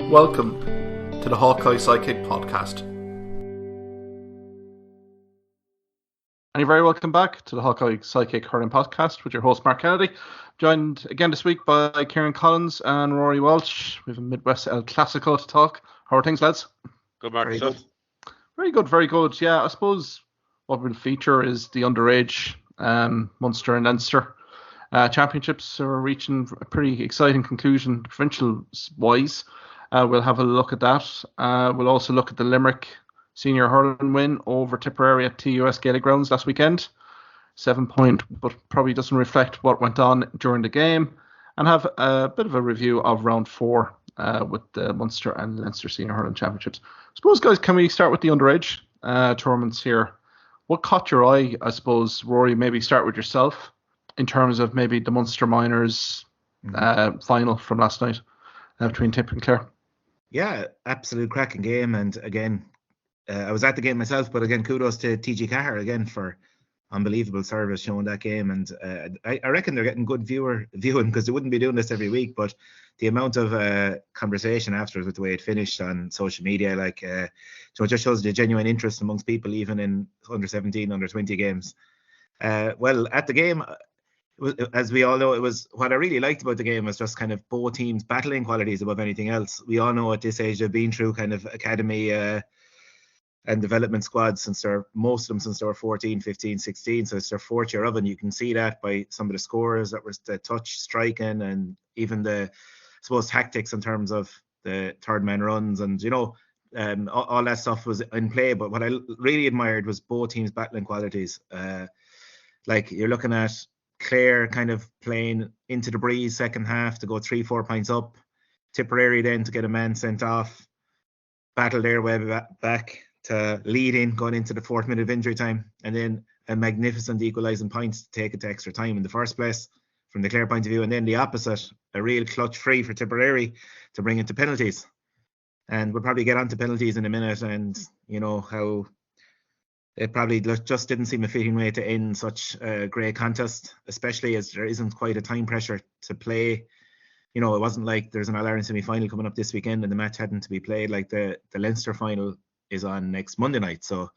Welcome to the Hawkeye Sidekick podcast. And you're very welcome back to the Hawkeye Sidekick Hurling podcast with your host Mark Kennedy. Joined again this week by Kieran Collins and Ruairi Walsh. We have a Midwest El Clasico to talk. How are things, lads? Good, Mark. Very good. Very good, very good. Yeah, I suppose what we'll feature is the underage Munster and Leinster championships are reaching a pretty exciting conclusion provincial-wise. We'll have a look at that. We'll also look at the Limerick Senior Hurling win over Tipperary at TUS Gaelic Grounds last weekend. 7-point, but probably doesn't reflect what went on during the game. And have a bit of a review of round 4 with the Munster and Leinster Senior Hurling Championships. I suppose, guys, can we start with the underage tournaments here? What caught your eye, I suppose, Rory, maybe start with yourself in terms of maybe the Munster Minors final from last night between Tip and Clare? Yeah, absolute cracking game. And again, I was at the game myself, but again, kudos to TG Cahir again for unbelievable service showing that game. And I reckon they're getting good viewing because they wouldn't be doing this every week. But the amount of conversation afterwards with the way it finished on social media, so it just shows the genuine interest amongst people, even in under 17, under 20 games. Well, at the game, as we all know, it was what I really liked about the game was just kind of both teams battling qualities above anything else. We all know at this age they've been through kind of academy and development squads most of them since they were 14, 15, 16. So it's their fourth year of it. And you can see that by some of the scores that was the touch striking and even the, I suppose, tactics in terms of the third man runs and, all that stuff was in play. But what I really admired was both teams battling qualities. You're looking at Clare kind of playing into the breeze second half to go 3-4 points up. Tipperary then to get a man sent off, battle their way back to leading going into the 4th minute of injury time, and then a magnificent equalising point to take it to extra time in the first place from the Clare point of view, and then the opposite, a real clutch free for Tipperary to bring it to penalties. And we'll probably get on to penalties in a minute and how it probably just didn't seem a fitting way to end such a great contest, especially as there isn't quite a time pressure to play. It wasn't like there's an All-Ireland semi-final coming up this weekend and the match hadn't to be played. Like the Leinster final is on next Monday night. So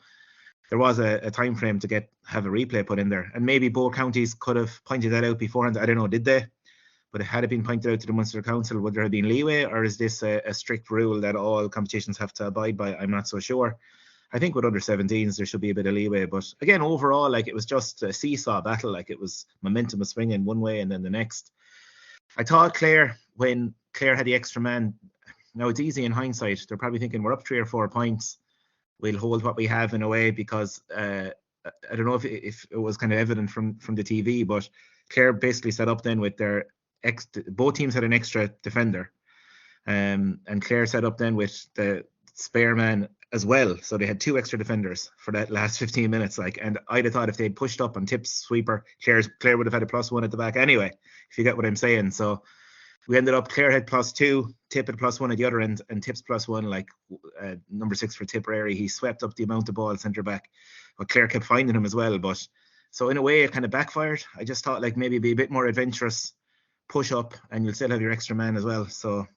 there was a time frame to have a replay put in there. And maybe both counties could have pointed that out beforehand. I don't know, did they? But had it been pointed out to the Munster Council, would there have been leeway? Or is this a strict rule that all competitions have to abide by? I'm not so sure. I think with under 17s, there should be a bit of leeway. But again, overall, it was just a seesaw battle. It was momentum was swinging one way and then the next. I thought Clare, when Clare had the extra man, now it's easy in hindsight. They're probably thinking we're up 3 or 4 points. We'll hold what we have in a way because I don't know if it was kind of evident from the TV, but Clare basically set up then with their both teams had an extra defender. And Clare set up then with the spare man as well, so they had 2 extra defenders for that last 15 minutes. And I'd have thought if they'd pushed up on Tip's sweeper, Clare would have had a +1 at the back anyway, if you get what I'm saying. So we ended up, Clare had +2, Tip had +1 at the other end, and Tip's +1, number 6 for Tipperary. He swept up the amount of ball centre back, but Clare kept finding him as well. But so in a way, it kind of backfired. I just thought maybe be a bit more adventurous, push up, and you'll still have your extra man as well. So.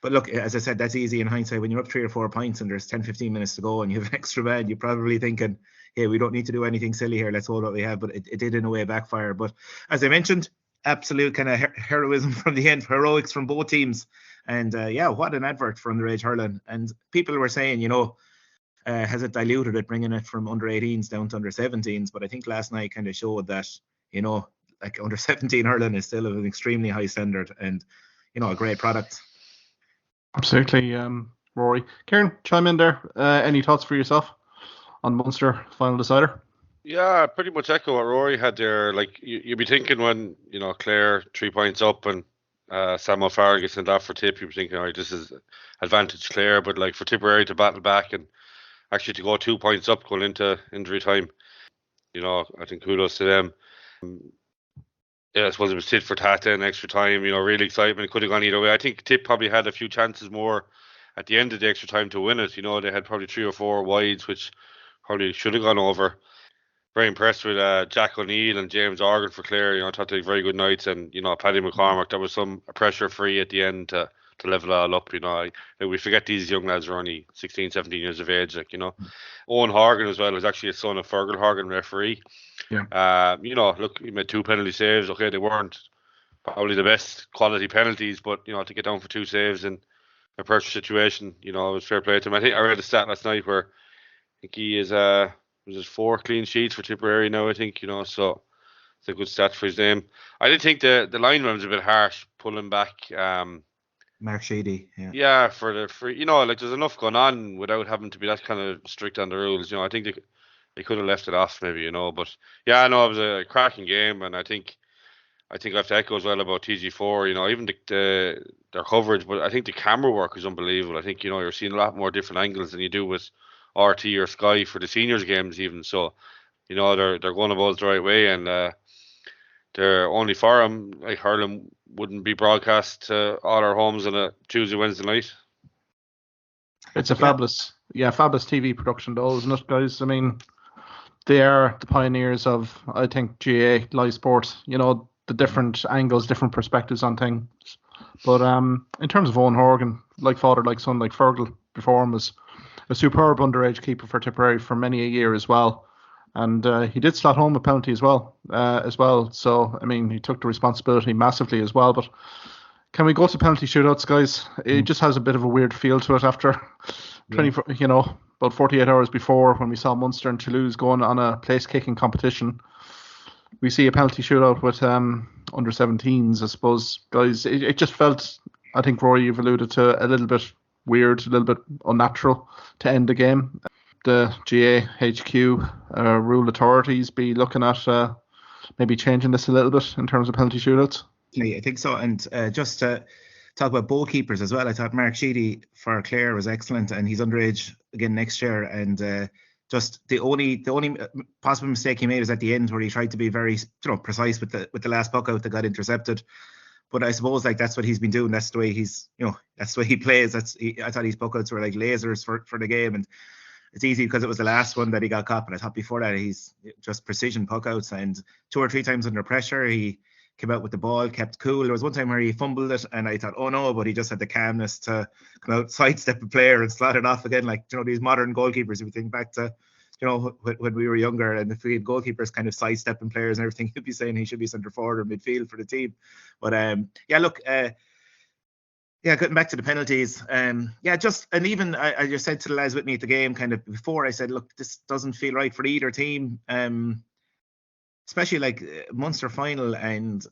But look, as I said, that's easy in hindsight. When you're up 3 or 4 points and there's 10, 15 minutes to go and you have an extra man, you're probably thinking, hey, we don't need to do anything silly here. Let's hold what we have. But it did in a way backfire. But as I mentioned, absolute kind of heroism from the end, heroics from both teams. And what an advert for underage hurling. And people were saying, has it diluted it, bringing it from under 18s down to under 17s? But I think last night kind of showed that, under 17 hurling is still of an extremely high standard and, a great product. Absolutely, Rory. Kieran, chime in there. Any thoughts for yourself on Munster final decider? Yeah, pretty much echo what Rory had there. You'd be thinking when, Clare 3 points up and Sam O'Farrell gets sent off for Tip, you'd be thinking, all right, this is advantage Clare. But for Tipperary to battle back and actually to go 2 points up going into injury time, I think kudos to them. Yeah, I suppose it was tit for tat in extra time, really excitement. It could have gone either way. I think Tip probably had a few chances more at the end of the extra time to win it. They had probably 3 or 4 wides, which probably should have gone over. Very impressed with Jack O'Neill and James Organ for Clare. I thought they had very good nights. And, Paddy McCormack, that was some pressure free at the end to level it all up. We forget these young lads are only 16, 17 years of age. Owen Horgan as well was actually a son of Fergal Horgan, referee. Yeah. Look, he made 2 penalty saves. Okay, they weren't probably the best quality penalties, but to get down for 2 saves in a pressure situation, it was fair play to him. I think I read a stat last night where I think he is was it 4 clean sheets for Tipperary now, I think, so it's a good stat for his name. I did think the lineman was a bit harsh pulling back Mark Sheedy, yeah, for there's enough going on without having to be that kind of strict on the rules. I think they could have left it off maybe, but yeah, no, it was a cracking game, and I think I have to echo as well about TG4, even their coverage, but I think the camera work is unbelievable. I think, you're seeing a lot more different angles than you do with RT or Sky for the seniors games even. So, they're going about the right way, and they're only for them. Like hurling wouldn't be broadcast to all our homes on a Tuesday, Wednesday night. It's a fabulous TV production though, isn't it, guys? I mean, they are the pioneers of, I think, GA live sport. The different angles, different perspectives on things. But in terms of Owen Horgan, like father, like son, like Fergal before him, was a superb underage keeper for Tipperary for many a year as well. And he did slot home a penalty as well. So, I mean, he took the responsibility massively as well. But can we go to penalty shootouts, guys? It just has a bit of a weird feel to it after 20, about 48 hours before, when we saw Munster and Toulouse going on a place-kicking competition. We see a penalty shootout with under 17s, I suppose, guys. It just felt, I think, Rory, you've alluded to, a little bit weird, a little bit unnatural to end the game. The GA HQ rule authorities be looking at maybe changing this a little bit in terms of penalty shootouts? I think so. And just to talk about goalkeepers as well, I thought Mark Sheedy for Clare was excellent, and he's underage again next year. And just the only possible mistake he made was at the end, where he tried to be very precise with the last puck out that got intercepted. But I suppose that's what he's been doing. That's the way that's the way he plays. I thought his puck outs were like lasers for the game, and it's easy because it was the last one that he got caught. But I thought before that he's just precision puck outs, and 2 or 3 times under pressure he came out with the ball, kept cool. There was one time where he fumbled it, and I thought, oh no, but he just had the calmness to come out, sidestep a player and slot it off again. These modern goalkeepers, if we think back to, when we were younger, and if we had goalkeepers kind of sidestepping players and everything, you'd be saying he should be centre forward or midfield for the team. But getting back to the penalties, and even I just said to the lads with me at the game kind of before, I said, look, this doesn't feel right for either team. Especially like Munster final, and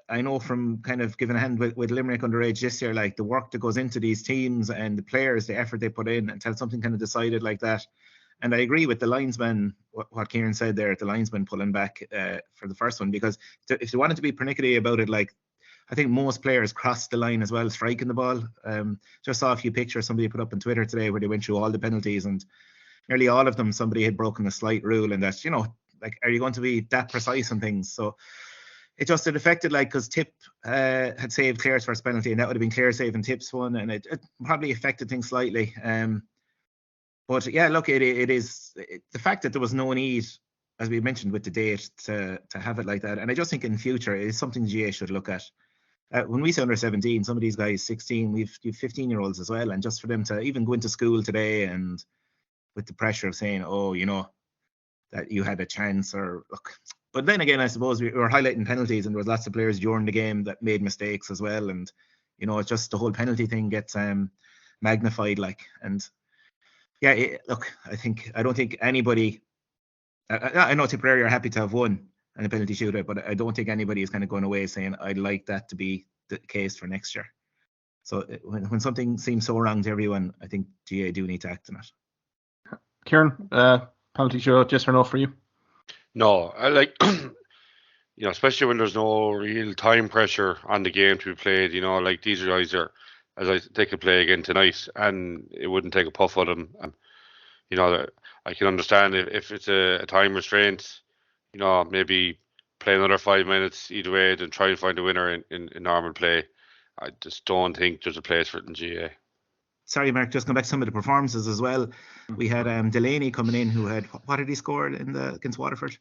I know from kind of giving a hand with Limerick underage this year, like the work that goes into these teams and the players, the effort they put in, until something kind of decided like that. And I agree with the linesman, what Kieran said there, the linesman pulling back for the first one, because if they wanted to be pernickety about it, I think most players crossed the line as well, striking the ball. Just saw a few pictures somebody put up on Twitter today where they went through all the penalties, and nearly all of them somebody had broken a slight rule, and that's, are you going to be that precise on things? So it affected, because Tip had saved Clare's first penalty, and that would have been Clare saving Tip's one, and it probably affected things slightly. But yeah, look, it is the fact that there was no need, as we mentioned with the date, to have it like that. And I just think in future it is something GA should look at. When we say under 17, some of these guys 16, we've 15-year-olds as well, and just for them to even go into school today and with the pressure of saying, oh, that you had a chance, or look. But then again, I suppose we were highlighting penalties, and there was lots of players during the game that made mistakes as well, and it's just the whole penalty thing gets magnified, and yeah, look, I don't think anybody, I know Tipperary are happy to have won in a penalty shootout, but I don't think anybody is kind of going away saying I'd like that to be the case for next year. So when something seems so wrong to everyone, I think GA do need to act on it. Kieran, penalty shootout, yes or no for you? No, I like, especially when there's no real time pressure on the game to be played. Like these guys are, as they could play again tonight, and it wouldn't take a puff of them. I can understand if it's a time restraint, maybe play another 5 minutes either way, then try and find a winner in normal play. I just don't think there's a place for it in GA. Sorry, Mark, just going back to some of the performances as well. We had Delaney coming in, who had, what had he scored against Waterford?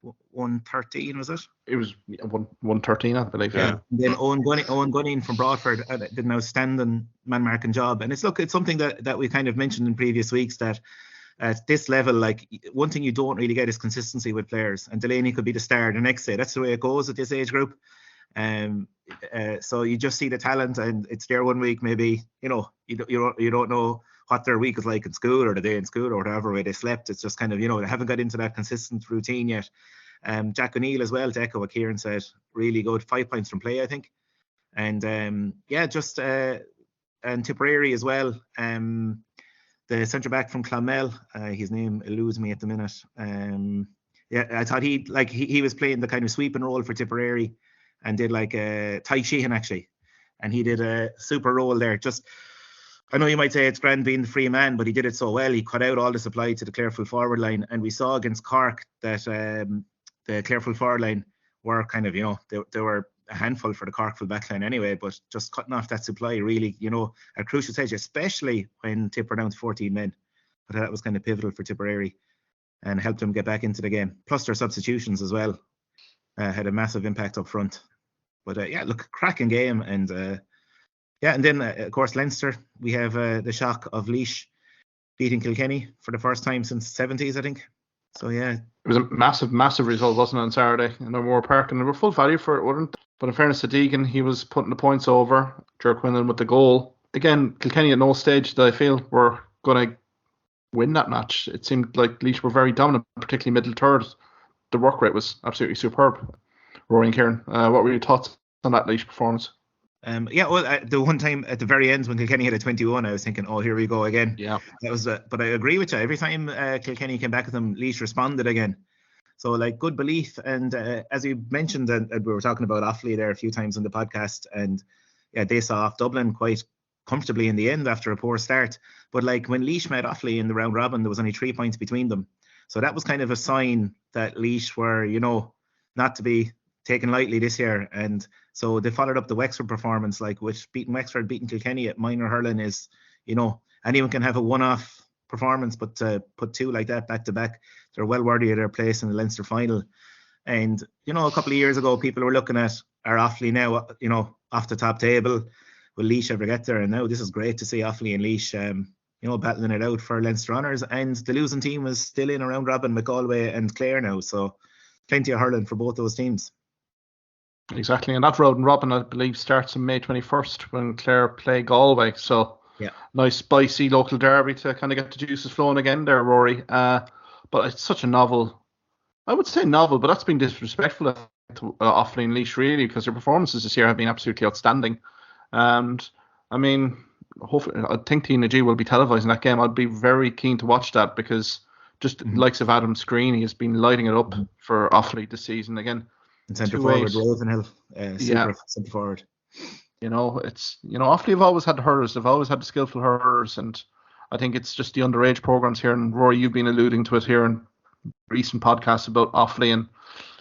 113, was it? It was 113, I believe. Yeah. And then Owen Gunning from Broadford did an outstanding man marking job. And it's something that we kind of mentioned in previous weeks, that at this level, like, one thing you don't really get is consistency with players. And Delaney could be the star the next day. That's the way it goes at this age group. So you just see the talent, and it's there one week, maybe, you don't know what their week is like in school, or the day in school, or whatever way they slept. It's just kind of, they haven't got into that consistent routine yet. Jack O'Neill as well, to echo what Kieran said, really good, 5 points from play, I think. And and Tipperary as well. The centre back from Clonmel, his name eludes me at the minute. I thought he was playing the kind of sweeping role for Tipperary, and did like Ty Sheehan actually, and he did a super role there. I know you might say it's grand being the free man, but he did it so well. He cut out all the supply to the Clare full forward line, and we saw against Cork that the Clare full forward line were kind of, they were a handful for the Cork full back line anyway, but just cutting off that supply really, at a crucial stage, especially when Tip were down to 14 men. But that was kind of pivotal for Tipperary and helped them get back into the game. Plus their substitutions as well had a massive impact up front. But cracking game. And and then of course Leinster, we have the shock of Laois beating Kilkenny for the first time since the 70s, I think. So it was a massive result, wasn't it, on Saturday in O'Moore Park, and they were full value for it, wasn't it? But in fairness to Deegan, he was putting the points over. Ger Quinlan with the goal. Again, Kilkenny at no stage that I feel were going to win that match. It seemed like Laois were very dominant, particularly middle third. The work rate was absolutely superb. Rory and Kieran, what were your thoughts on that Laois performance? The one time at the very end when Kilkenny had a 21, I was thinking, oh, here we go again. Yeah. That was, but I agree with you. Every time Kilkenny came back at them, Laois responded again. So good belief. And as you mentioned, and we were talking about Offaly there a few times on the podcast, and they saw off Dublin quite comfortably in the end after a poor start. But when Laois met Offaly in the round robin, there was only 3 points between them. So that was kind of a sign that Laois were, not to be taken lightly this year. And so they followed up the Wexford performance, which beating Wexford, beating Kilkenny at minor hurling is, anyone can have a one-off performance, but to put two like that back to back, they're well worthy of their place in the Leinster final. And, a couple of years ago, people were looking at our Offaly now, off the top table. Will Laois ever get there? And now this is great to see Offaly and Laois, battling it out for Leinster honours. And the losing team is still in around Robin, McGallway and Clare now. So plenty of hurling for both those teams. Exactly, and that round robin, I believe, starts on May 21st when Clare play Galway. So nice spicy local derby to kind of get the juices flowing again there, Rory. But it's such a novel, I would say novel, but that's been disrespectful to Offaly and Laois really, because their performances this year have been absolutely outstanding. And I mean, hopefully, I think TNG will be televising that game. I'd be very keen to watch that, because just the likes of Adam Screeney has been lighting it up for Offaly this season again. And centre forward, Ravenhill, centre forward. Offaly have always had the hurlers. They've always had the skillful hurlers, and I think it's just the underage programs here. And Rory, you've been alluding to it here in recent podcasts about Offaly, and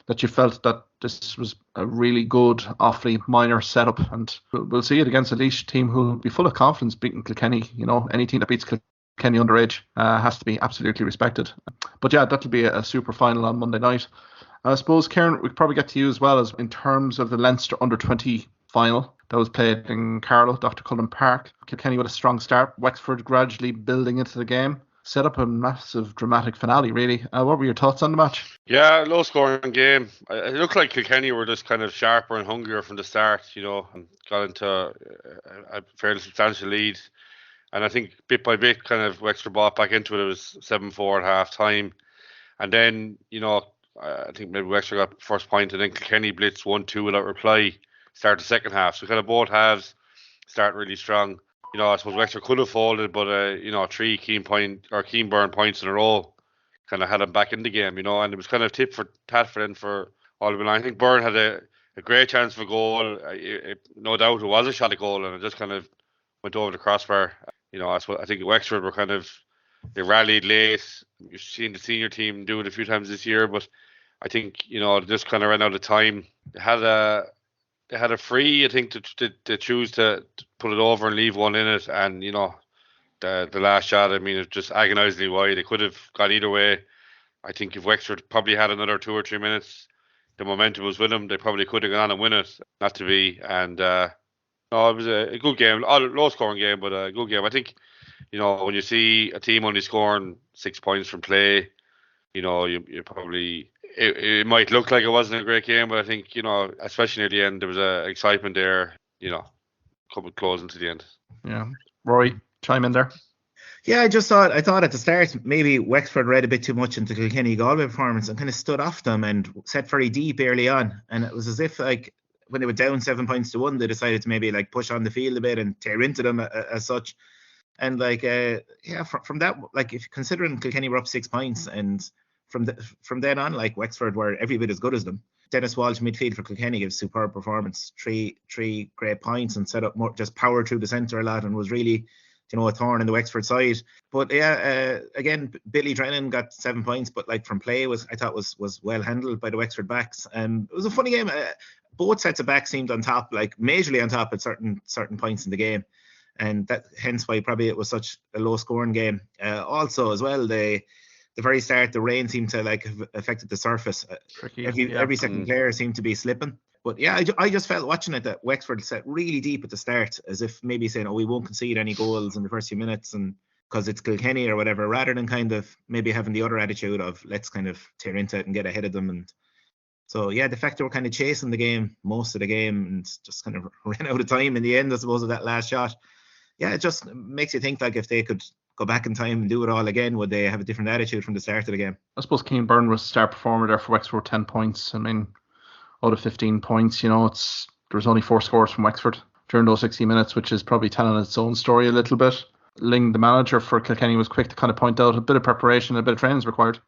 that you felt that this was a really good Offaly minor setup, and we'll see it against a Laois team who will be full of confidence beating Kilkenny. Any team that beats Kilkenny underage has to be absolutely respected. But that'll be a super final on Monday night. I suppose, Kieran, we could probably get to you as well, as in terms of the Leinster under-20 final that was played in Carlow, Dr. Cullen Park. Kilkenny with a strong start, Wexford gradually building into the game, set up a massive dramatic finale really. What were your thoughts on the match? Yeah, low scoring game. It looked like Kilkenny were just kind of sharper and hungrier from the start, and got into a fairly substantial lead. And I think bit by bit kind of Wexford bought back into it. It was 7-4 at half time. And then, I think maybe Wexford got first point, and then Kilkenny blitzed 1-2 without reply, start the second half. So kind of both halves start really strong. I suppose Wexford could have folded, but 3 keen burn points in a row kind of had them back in the game, and it was kind of tit for tat for them for all of it. I think Byrne had a great chance for goal. No doubt it was a shot at goal, and it just kind of went over the crossbar. I think Wexford were they rallied late. You've seen the senior team do it a few times this year, but I think they just kind of ran out of time. They had a free, I think, to choose to put it over and leave one in it, and the last shot, I mean, it's just agonisingly wide. They could have gone either way. I think if Wexford probably had another 2 or 3 minutes, the momentum was with them. They probably could have gone on and win it. Not to be. And no, it was a good game. Low scoring game, but a good game. I think, when you see a team only scoring 6 points from play, you probably, it might look like it wasn't a great game, but I think, especially near the end, there was excitement there, coming close into the end. Yeah. Rory, chime in there. Yeah, I thought at the start maybe Wexford read a bit too much into Kilkenny Galway performance and kind of stood off them and set very deep early on. And it was as if like when they were down 7 points to 1, they decided to maybe like push on the field a bit and tear into them as such. And like from that, like if considering Kilkenny were up 6 points, and from then on, like Wexford were every bit as good as them. Dennis Walsh midfield for Kilkenny gives superb performance, three great points, and set up more, just power through the centre a lot, and was really a thorn in the Wexford side. But again, Billy Drennan got 7 points, but like from play I thought was well handled by the Wexford backs. It was a funny game. Both sets of backs seemed on top, like majorly on top at certain points in the game, and that hence why probably it was such a low scoring game. Also as well, the very start, the rain seemed to like have affected the surface. Every second player seemed to be slipping. But yeah, I just felt watching it that Wexford set really deep at the start, as if maybe saying, we won't concede any goals in the first few minutes, and because it's Kilkenny or whatever, rather than kind of maybe having the other attitude of let's kind of tear into it and get ahead of them. And so yeah, the fact they were kind of chasing the game most of the game and just kind of ran out of time in the end, I suppose, of that last shot. Yeah, it just makes you think like if they could go back in time and do it all again, would they have a different attitude from the start of the game? I suppose Keane Byrne was the star performer there for Wexford, 10 points. I mean, out of 15 points, there was only 4 scores from Wexford during those 60 minutes, which is probably telling its own story a little bit. Ling, the manager for Kilkenny, was quick to kind of point out a bit of preparation, a bit of training is required.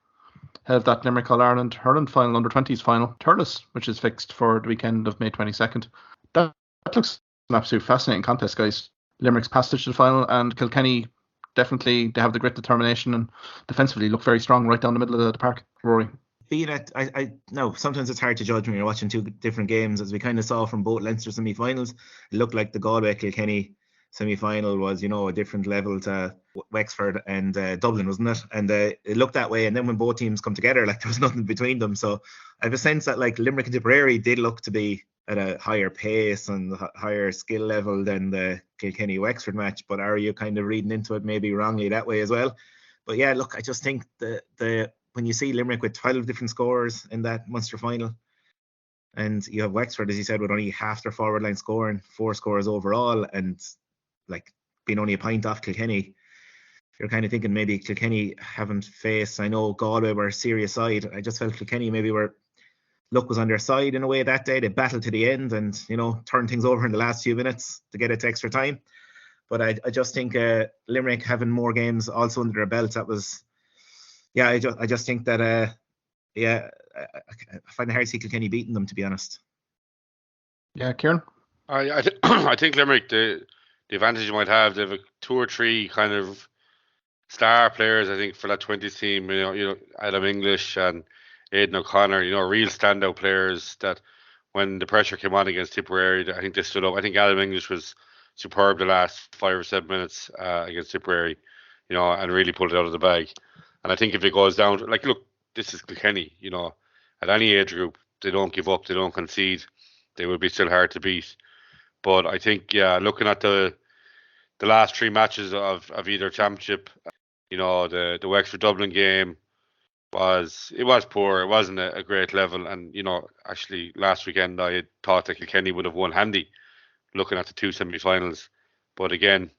Have that Limerick All-Ireland Hurling Final, under-20s final, Thurles, which is fixed for the weekend of May 22nd. That looks an absolute fascinating contest, guys. Limerick's passage to the final, and Kilkenny definitely, they have the grit, determination, and defensively look very strong right down the middle of the park. Rory. Being at, I no, sometimes it's hard to judge when you're watching two different games, as we kind of saw from both Leinster semi-finals. It looked like the Galway Kilkenny semi-final was, a different level to Wexford and Dublin, wasn't it? And it looked that way. And then when both teams come together, like there was nothing between them. So I have a sense that like Limerick and Tipperary did look to be at a higher pace and higher skill level than the Kilkenny-Wexford match. But are you kind of reading into it maybe wrongly that way as well? But yeah, look, I just think the when you see Limerick with 12 different scorers in that Munster final, and you have Wexford, as you said, with only half their forward line scoring, 4 scorers overall, and like being only a point off Kilkenny, you're kind of thinking maybe Kilkenny haven't faced, I know Galway were a serious side. I just felt Kilkenny maybe luck was on their side in a way that day. They battled to the end and, turned things over in the last few minutes to get it to extra time. But I just think Limerick having more games also under their belt, that was, yeah, I just think that, I find it hard to see Kilkenny beating them, to be honest. Yeah, Kieran? I think Limerick, the advantage you might have, they have 2 or 3 kind of star players, I think, for that 20s team. Adam English and Aidan O'Connor, real standout players that when the pressure came on against Tipperary, I think they stood up. I think Adam English was superb the last 5 or 7 minutes against Tipperary, and really pulled it out of the bag. And I think if it goes down, like, look, this is Kilkenny, at any age group, they don't give up, they don't concede, they will be still hard to beat. But I think, looking at the last 3 matches of either championship, the Wexford Dublin game was poor. It wasn't a great level. And, actually last weekend I had thought that Kilkenny would have won handy looking at the 2 semi-finals. But again,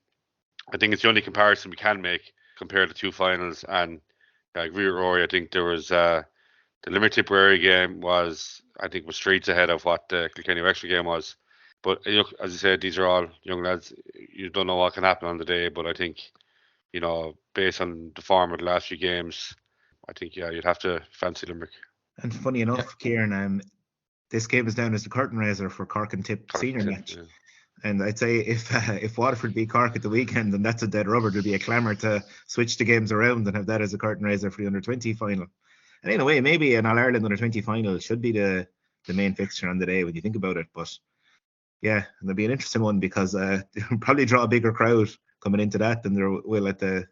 I think it's the only comparison we can make, compare the 2 finals. And I agree with Rory. I think there was the Limerick Tipperary game was streets ahead of what the Kilkenny Wexford game was. But look, as I said, these are all young lads. You don't know what can happen on the day. But I think, based on the form of the last few games, I think, you'd have to fancy Limerick. And funny enough, Kieran, this game is down as the curtain raiser for Cork and Tip senior match. Yeah. And I'd say if Waterford beat Cork at the weekend, and that's a dead rubber, there'd be a clamour to switch the games around and have that as a curtain raiser for the under-20 final. And in a way, maybe an All-Ireland under-20 final should be the main fixture on the day when you think about it. But yeah, it'll be an interesting one because they'll probably draw a bigger crowd coming into that than there will at the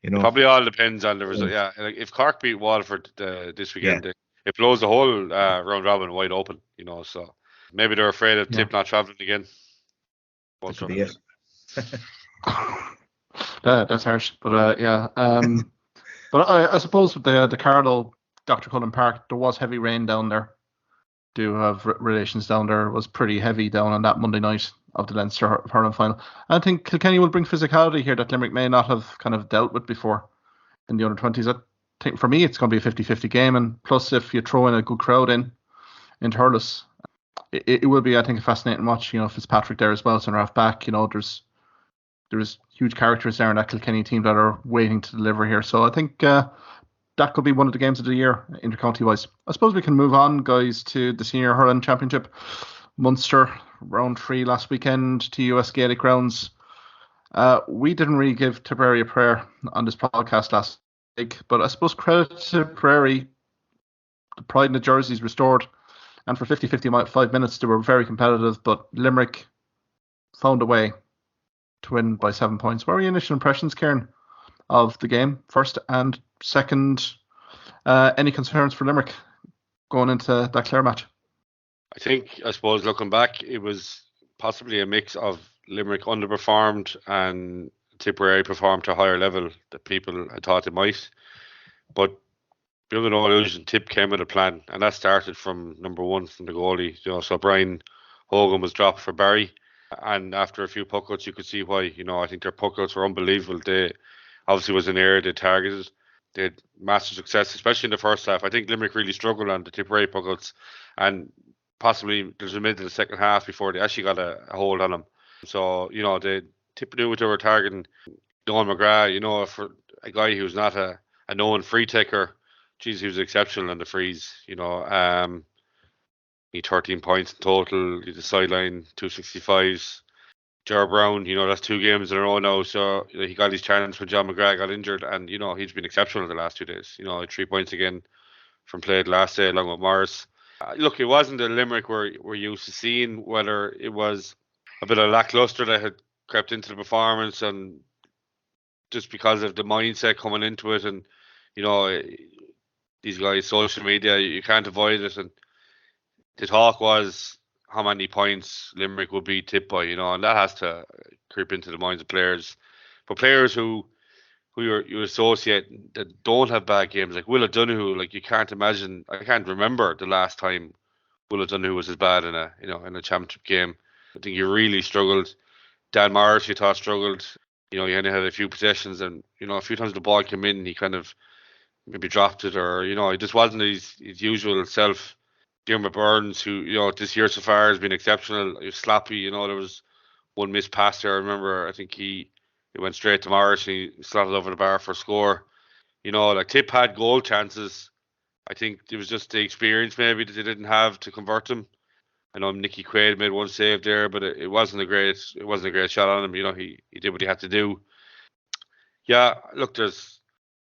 You know, Probably all depends on the result. Yeah, like if Cork beat Waterford this weekend, it blows the whole round robin wide open. You know, so maybe they're afraid of Tip not travelling again. That could be it. That's harsh, but but I suppose with the Carlow, Dr. Cullen Park, there was heavy rain down there. Do have relations down there. It was pretty heavy down on that Monday night of the Leinster Hurling Final. I think Kilkenny will bring physicality here that Limerick may not have kind of dealt with before in the under-20s. I think for me it's going to be a 50-50 game, and plus if you throw in a good crowd into Hurlis, it will be, I think, a fascinating watch. You know, Fitzpatrick there as well, centre half back. You know, there's huge characters there in that Kilkenny team that are waiting to deliver here. So I think that could be one of the games of the year, intercounty wise. I suppose we can move on, guys, to the Senior Hurling Championship. Munster, round 3 last weekend to US Gaelic grounds. We didn't really give Tipperary a prayer on this podcast last week, but I suppose credit to Tipperary, the pride in the jerseys restored. And for 50-55 minutes, they were very competitive, but Limerick found a way to win by 7 points. What were your initial impressions, Kieran, of the game, first and second? Any concerns for Limerick going into that Clare match? I suppose looking back, it was possibly a mix of Limerick underperformed and Tipperary performed to a higher level that people had thought it might. But beyond all illusion, Tip came with a plan, and that started from number one, from the goalie. You know, so Brian Hogan was dropped for Barry, and after a few puckouts, you could see why. You know, I think their puckouts were unbelievable. They obviously was an area they targeted. They had massive success, especially in the first half. I think Limerick really struggled on the Tipperary puckouts, and possibly there's a minute in the second half before they actually got a hold on them. So, you know, they Tip knew what they were targeting. Don McGrath, you know, for a guy who's not a known free taker, geez, he was exceptional in the freeze. You know, he 13 points in total. He's a sideline 265s. Jar Brown, you know, that's 2 games in a row now. So you know, he got his chance when John McGrath got injured, and you know he's been exceptional the last 2 days. You know, 3 points again from play the last day along with Morris. Look, it wasn't the Limerick we're used to seeing. Whether it was a bit of lackluster that had crept into the performance, and just because of the mindset coming into it, and you know, these guys, social media, you can't avoid it. And the talk was how many points Limerick would be Tip by, you know, and that has to creep into the minds of players. But players who you associate that don't have bad games, like Will O'Donoghue, like you can't imagine. I can't remember the last time Will O'Donoghue was as bad in a championship game. I think he really struggled. Dan Morris, you thought struggled. You know, he only had a few possessions, and you know, a few times the ball came in, he kind of maybe dropped it, or you know, it just wasn't his usual self. Dermot Burns, who you know this year so far has been exceptional. He was sloppy. You know, there was one missed pass there. I remember. I think he went straight to Morris and he slotted over the bar for a score. You know, like Tip had goal chances. I think it was just the experience maybe that they didn't have to convert them. I know Nicky Quaid made one save there, but it wasn't a great shot on him. You know, he did what he had to do. Yeah, look, there's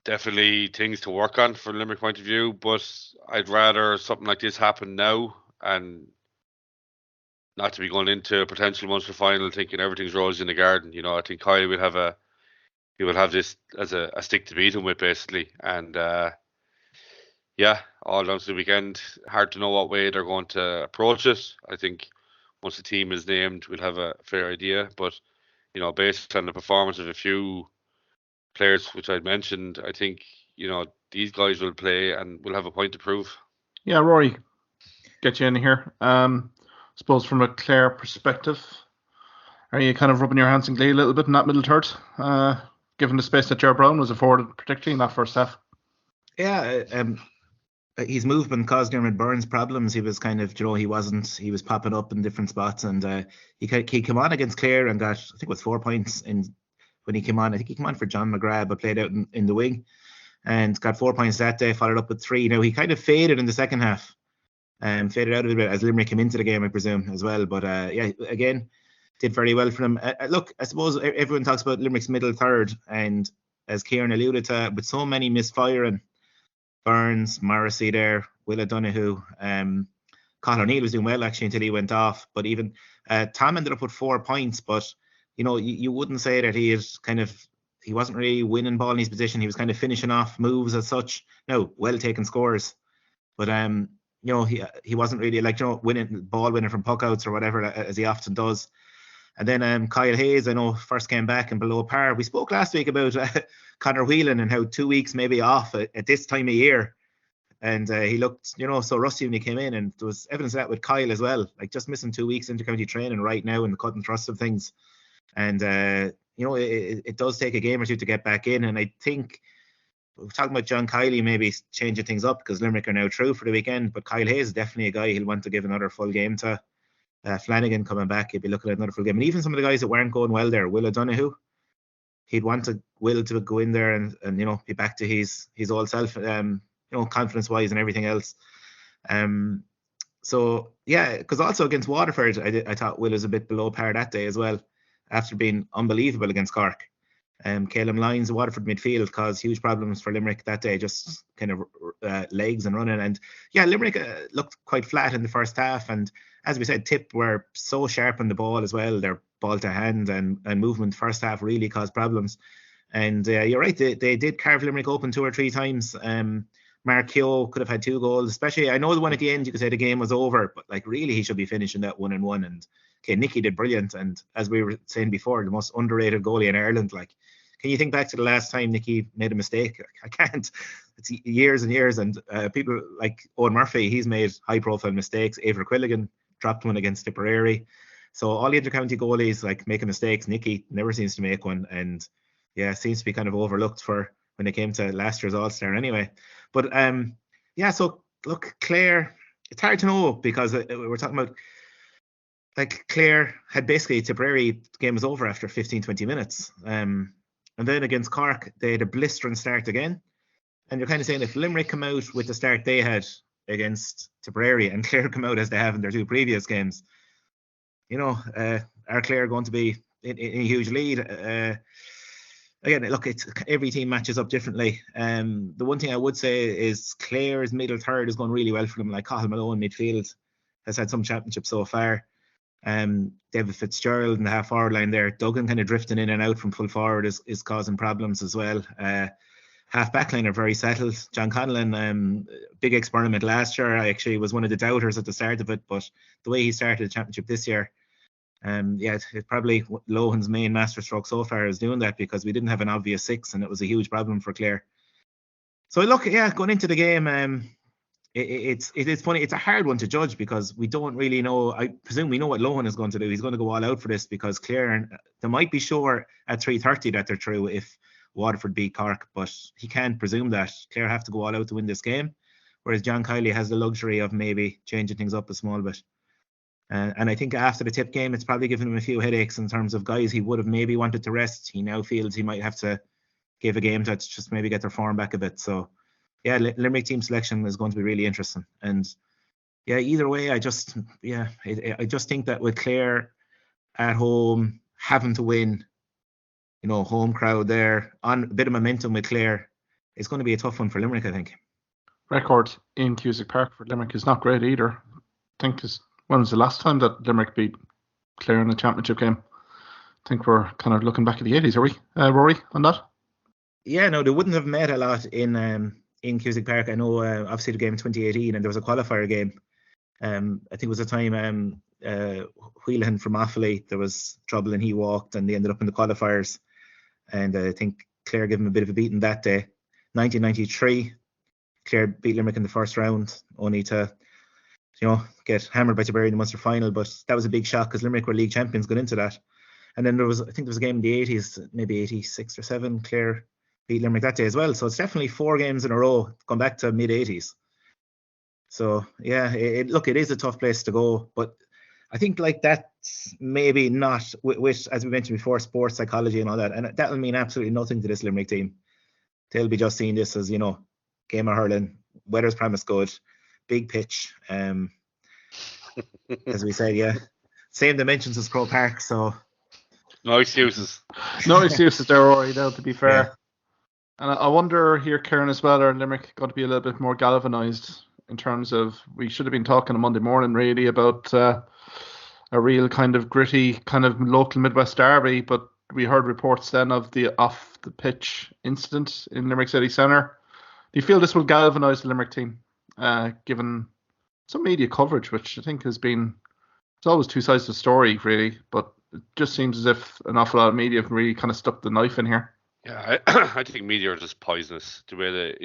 definitely things to work on from Limerick point of view, but I'd rather something like this happen now and not to be going into a potential Munster final thinking everything's roses in the garden. You know, I think Kyle will have this as a stick to beat him with, basically. And yeah, all down to the weekend. Hard to know what way they're going to approach it. I think once the team is named, we'll have a fair idea. But you know, based on the performance of a few players which I'd mentioned, I think you know these guys will play and will have a point to prove. Yeah, Rory, get you in here. Suppose from a Clare perspective, are you kind of rubbing your hands in glee a little bit in that middle third, given the space that Jar Brown was afforded, particularly in that first half? Yeah, his movement caused Dermot Burns problems. He was kind of, you know, he was popping up in different spots, and he came on against Clare and got, I think it was 4 points when he came on. I think he came on for John McGrath, but played out in the wing and got 4 points that day, followed up with 3. Now, he kind of faded in the second half. Faded out a little bit as Limerick came into the game, I presume, as well. But yeah, again, did very well for them. Look, I suppose everyone talks about Limerick's middle third, and as Kieran alluded to, with so many misfiring, Burns, Morrissey there, Will O'Donoghue, Conor O'Neill was doing well actually until he went off. But even Tom ended up with 4 points, but you know, you wouldn't say that he is kind of he wasn't really winning ball in his position. He was kind of finishing off moves as such. No, well taken scores, but he wasn't really like winning from puckouts or whatever as he often does. And then Kyle Hayes, I know, first came back and below par. We spoke last week about Conor Whelan and how 2 weeks maybe off at this time of year. And he looked, so rusty when he came in. And there was evidence of that with Kyle as well. Like just missing 2 weeks inter-county training right now in the cut and thrust of things. And, it does take a game or two to get back in. And I think we're talking about John Kiley maybe changing things up because Limerick are now through for the weekend. But Kyle Hayes is definitely a guy he'll want to give another full game to. Flanagan coming back, he'd be looking at another full game. And even some of the guys that weren't going well there, Will O'Donoghue, he'd want Will to go in there and be back to his old self, confidence wise and everything else. So yeah, because also against Waterford, I thought Will was a bit below par that day as well, after being unbelievable against Cork. Caleb Lyons, Waterford midfield, caused huge problems for Limerick that day, just kind of legs and running. And yeah, Limerick looked quite flat in the first half. And as we said, Tip were so sharp on the ball as well. Their ball to hand and movement first half really caused problems. And you're right, they did carve Limerick open 2 or 3 times. Mark Keogh could have had 2 goals, especially, I know the one at the end, you could say the game was over, but like really he should be finishing that 1-1. And okay, Nicky did brilliant. And as we were saying before, the most underrated goalie in Ireland. Like, can you think back to the last time Nicky made a mistake? I can't. It's years and years. And people like Owen Murphy, he's made high profile mistakes. Eibhear Quilligan dropped one against Tipperary. So all the inter-county goalies like making mistakes. Nicky never seems to make one. And yeah, seems to be kind of overlooked for when it came to last year's All-Star anyway. But so look, Clare, it's hard to know because we're talking about like Clare had basically Tipperary, the game was over after 15-20 minutes. And then against Cork, they had a blistering start again. And you're kind of saying if Limerick come out with the start they had against Tipperary and Clare come out as they have in their 2 previous games, are Clare going to be in a huge lead? Again, look, every team matches up differently. The one thing I would say is Clare's middle third is going really well for them. Like Cathal Malone midfield has had some championships so far. David Fitzgerald in the half forward line there. Duggan kind of drifting in and out from full forward is causing problems as well. Half back line are very settled. John Conlon, big experiment last year. I actually was one of the doubters at the start of it, but the way he started the championship this year, it's probably Lohan's main masterstroke so far is doing that, because we didn't have an obvious 6 and it was a huge problem for Clare. So look, going into the game, it is funny. It's a hard one to judge because we don't really know. I presume we know what Lohan is going to do. He's going to go all out for this because Clare, they might be sure at 3:30 that they're through if Waterford beat Cork, but he can't presume that. Clare have to go all out to win this game, whereas John Kiley has the luxury of maybe changing things up a small bit. And I think after the Tip game, it's probably given him a few headaches in terms of guys he would have maybe wanted to rest. He now feels he might have to give a game to just maybe get their form back a bit. So yeah, Limerick team selection is going to be really interesting. And yeah, either way, I just think that with Clare at home having to win, home crowd there, on a bit of momentum with Clare, it's going to be a tough one for Limerick, I think. Record in Cusack Park for Limerick is not great either. I think when was the last time that Limerick beat Clare in a championship game? I think we're kind of looking back at the 80s, are we, Rory, on that? Yeah, no, they wouldn't have met a lot in Cusack Park. I know, obviously, the game in 2018, and there was a qualifier game. I think it was a time Whelan from Offaly, there was trouble and he walked, and they ended up in the qualifiers. And I think Clare gave him a bit of a beating that day. 1993, Clare beat Limerick in the first round, only to get hammered by Tipperary in the Munster final. But that was a big shock because Limerick were league champions going into that. And then there was a game in the 80s, maybe 86 or 7, Clare beat Limerick that day as well. So it's definitely 4 games in a row, gone back to mid-80s. So yeah, it is a tough place to go. But I think like that's maybe not, with as we mentioned before, sports psychology and all that. And that will mean absolutely nothing to this Limerick team. They'll be just seeing this as, game of hurling, weather's promised good, big pitch. As we said, yeah, same dimensions as Croke Park, so no excuses. No excuses there, Rory, though, to be fair. Yeah. And I wonder here, Kieran, as well, are Limerick going to be a little bit more galvanised in terms of, we should have been talking on Monday morning really about a real kind of gritty kind of local Midwest derby, but we heard reports then of the off the pitch incident in Limerick City Centre. Do you feel this will galvanise the Limerick team, given some media coverage, which I think has been, it's always two sides to the story, really, but it just seems as if an awful lot of media have really kind of stuck the knife in here. Yeah, I think media are just poisonous the way they,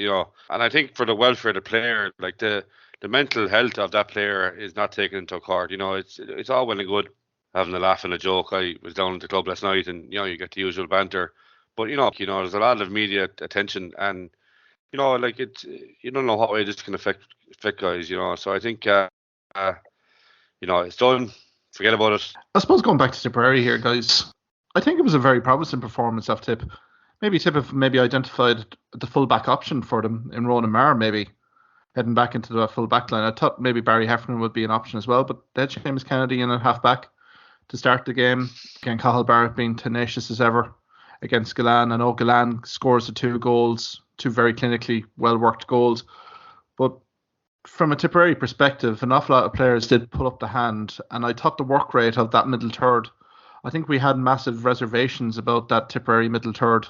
and I think for the welfare of the player, like the mental health of that player is not taken into account. It's all well and good having a laugh and a joke. I was down at the club last night, and you get the usual banter, but there's a lot of media attention, and like you don't know how way this can affect guys. So I think it's done. Forget about it. I suppose going back to Tipperary here, guys, I think it was a very promising performance of Tip. Maybe Tip have identified the full-back option for them in Ronan Maher, maybe heading back into the full-back line. I thought maybe Barry Heffernan would be an option as well, but they had Seamus Kennedy in at half-back to start the game. Again, Cathal Barrett being tenacious as ever against Galan. I know Galan scores the 2 goals, 2 very clinically well-worked goals, but from a Tipperary perspective, an awful lot of players did pull up the hand, and I thought the work rate of that middle third, I think we had massive reservations about that Tipperary middle third,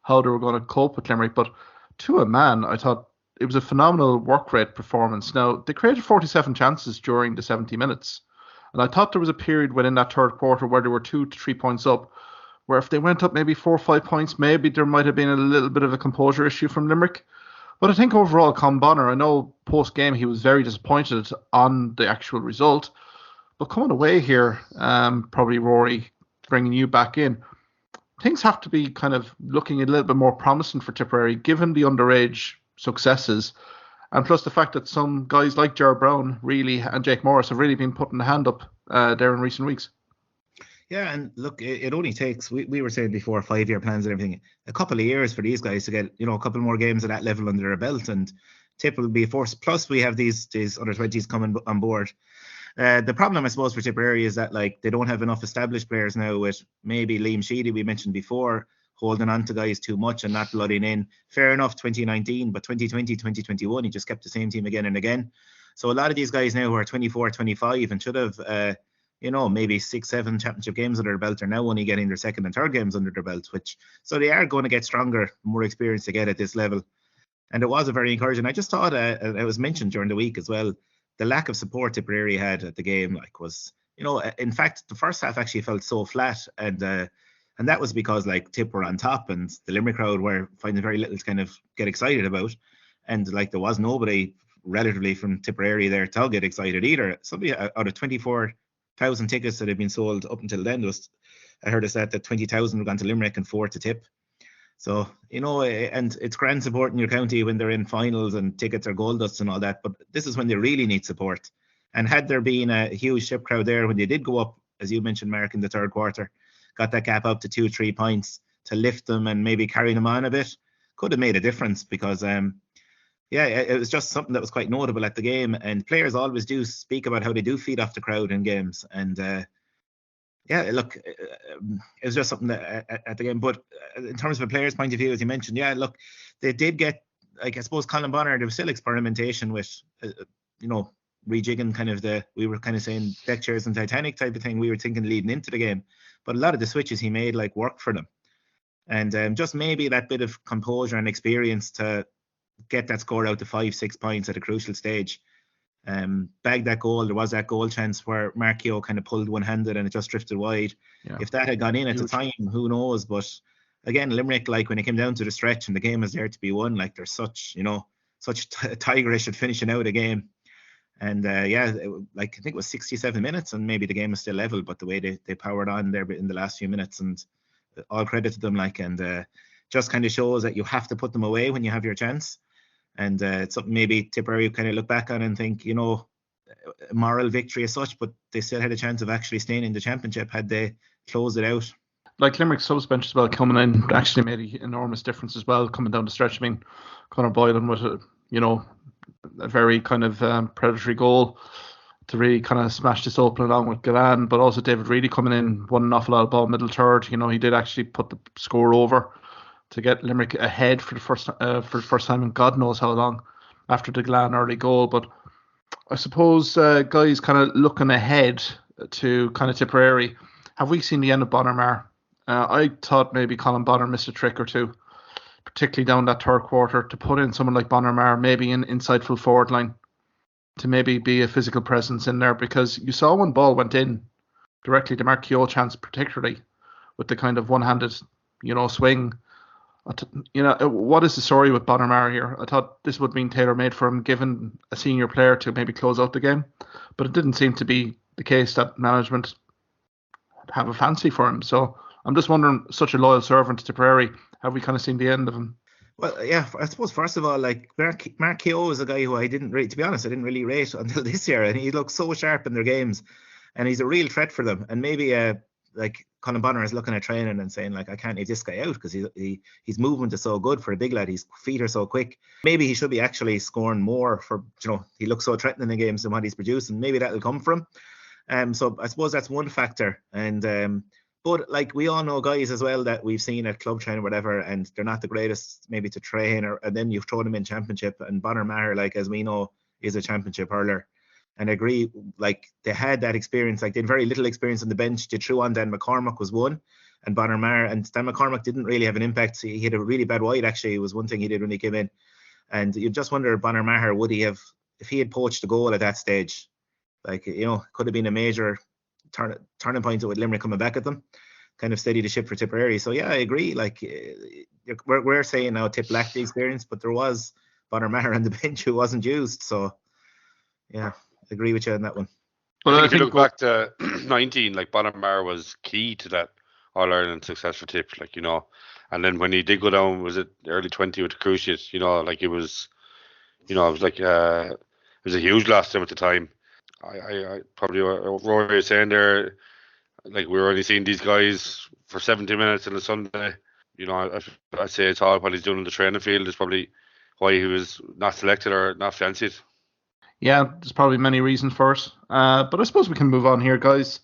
how they were going to cope with Limerick, but to a man, I thought it was a phenomenal work rate performance. Now, they created 47 chances during the 70 minutes, and I thought there was a period within that third quarter where they were 2 to 3 points up, where if they went up maybe 4 or 5 points, maybe there might have been a little bit of a composure issue from Limerick. But I think overall, Con Bonner, I know post-game he was very disappointed on the actual result, but coming away here, probably Rory, bringing you back in, things have to be kind of looking a little bit more promising for Tipperary, given the underage successes, and plus the fact that some guys like Ger Brown really and Jake Morris have really been putting the hand up there in recent weeks. Yeah, and look, it only takes, we were saying before, 5-year plans and everything, a couple of years for these guys to get, a couple more games at that level under their belt, and Tip will be forced. Plus, we have these under-20s coming on board. The problem, I suppose, for Tipperary is that they don't have enough established players now, with maybe Liam Sheedy, we mentioned before, holding on to guys too much and not blooding in. Fair enough, 2019, but 2020, 2021, he just kept the same team again and again. So a lot of these guys now who are 24, 25 and should have, maybe 6-7 championship games under their belt are now only getting their second and third games under their belt, so they are going to get stronger, more experience to get at this level. And it was a very encouraging. I just thought, it was mentioned during the week as well, the lack of support Tipperary had at the game, was, in fact, the first half actually felt so flat, and that was because Tip were on top, and the Limerick crowd were finding very little to kind of get excited about, and there was nobody relatively from Tipperary there to get excited either. Somebody out of 24,000 tickets that had been sold up until then, I heard a stat that 20,000 had gone to Limerick and 4 to Tip. So, and it's grand support in your county when they're in finals and tickets are gold dust and all that, but this is when they really need support. And had there been a huge Tip crowd there when they did go up, as you mentioned, Mark, in the third quarter, got that gap up to 2-3 points to lift them and maybe carry them on a bit, could have made a difference, because it was just something that was quite notable at the game, and players always do speak about how they do feed off the crowd in games, and look, it was just something that at the game. But in terms of a player's point of view, as you mentioned, look, they did get, I suppose, Colin Bonner, there was still experimentation with, rejigging kind of we were kind of saying deck chairs and Titanic type of thing, we were thinking leading into the game, but a lot of the switches he made worked for them, and just maybe that bit of composure and experience to get that score out to 5-6 points at a crucial stage. Bagged that goal. There was that goal chance where Marquee kind of pulled one-handed and it just drifted wide. Yeah. If that had gone in at the time, who knows? But again, Limerick, when it came down to the stretch and the game was there to be won, they're such tigerish at finishing out a game. And I think it was 67 minutes and maybe the game was still level, but the way they powered on there in the last few minutes, and all credit to them, and just kind of shows that you have to put them away when you have your chance. And it's something maybe Tipperary kind of look back on and think, a moral victory as such, but they still had a chance of actually staying in the championship had they closed it out. Limerick subs bench as well coming in actually made an enormous difference as well, coming down the stretch. I mean, Conor Boylan with a very kind of predatory goal to really kind of smash this open along with Galan, but also David Reedy coming in, won an awful lot of ball middle third. He did actually put the score over to get Limerick ahead for the first time in God knows how long after the Galan early goal. But I suppose guys kind of looking ahead to kind of Tipperary, have we seen the end of Bonner Maher? I thought maybe Colin Bonner missed a trick or two, particularly down that third quarter, to put in someone like Bonner Maher, maybe an inside full forward line, to maybe be a physical presence in there, because you saw when ball went in directly to marquee chance, particularly with the kind of one-handed, swing. What is the story with Bonner Maher here? I thought this would have been tailor-made for him, given a senior player to maybe close out the game, but it didn't seem to be the case that management have a fancy for him. So I'm just wondering, such a loyal servant to Tipperary, have we kind of seen the end of him? Well, yeah, I suppose first of all, like Mark Keogh is a guy who I didn't really rate until this year, and he looks so sharp in their games, and he's a real threat for them. And maybe like Colin Bonner is looking at training and saying, like, I can't leave this guy out because his movement is so good for a big lad. His feet are so quick. Maybe he should be actually scoring more for, he looks so threatening in games than what he's producing. Maybe that'll come from. So I suppose that's one factor. And but like we all know guys as well that we've seen at club training or whatever, and they're not the greatest maybe to train, and then you've thrown them in championship. And Bonner Maher, like as we know, is a championship hurler. And I agree, like they had that experience, like they had very little experience on the bench. They threw on Dan McCormack was one, and Bonner Maher, and Dan McCormack didn't really have an impact. He had a really bad wide, actually. It was one thing he did when he came in. And you just wonder, Bonner Maher, would he have, if he had poached a goal at that stage, like, could have been a major turning point with Limerick coming back at them, kind of steady the ship for Tipperary. So yeah, I agree. Like we're saying now Tip lacked the experience, but there was Bonner Maher on the bench who wasn't used. So yeah, I agree with you on that one. Well, I think if you look back to 19, like Bonner Maher was key to that All-Ireland success for Tip, like, and then when he did go down, was it early 20 with the Cruciate, like it was, it was like, it was a huge loss to him at the time. I probably, Rory was saying there, like we were only seeing these guys for 70 minutes on a Sunday. I'd say it's all what he's doing in the training field is probably why he was not selected or not fancied. Yeah, there's probably many reasons for it. But I suppose we can move on here, guys.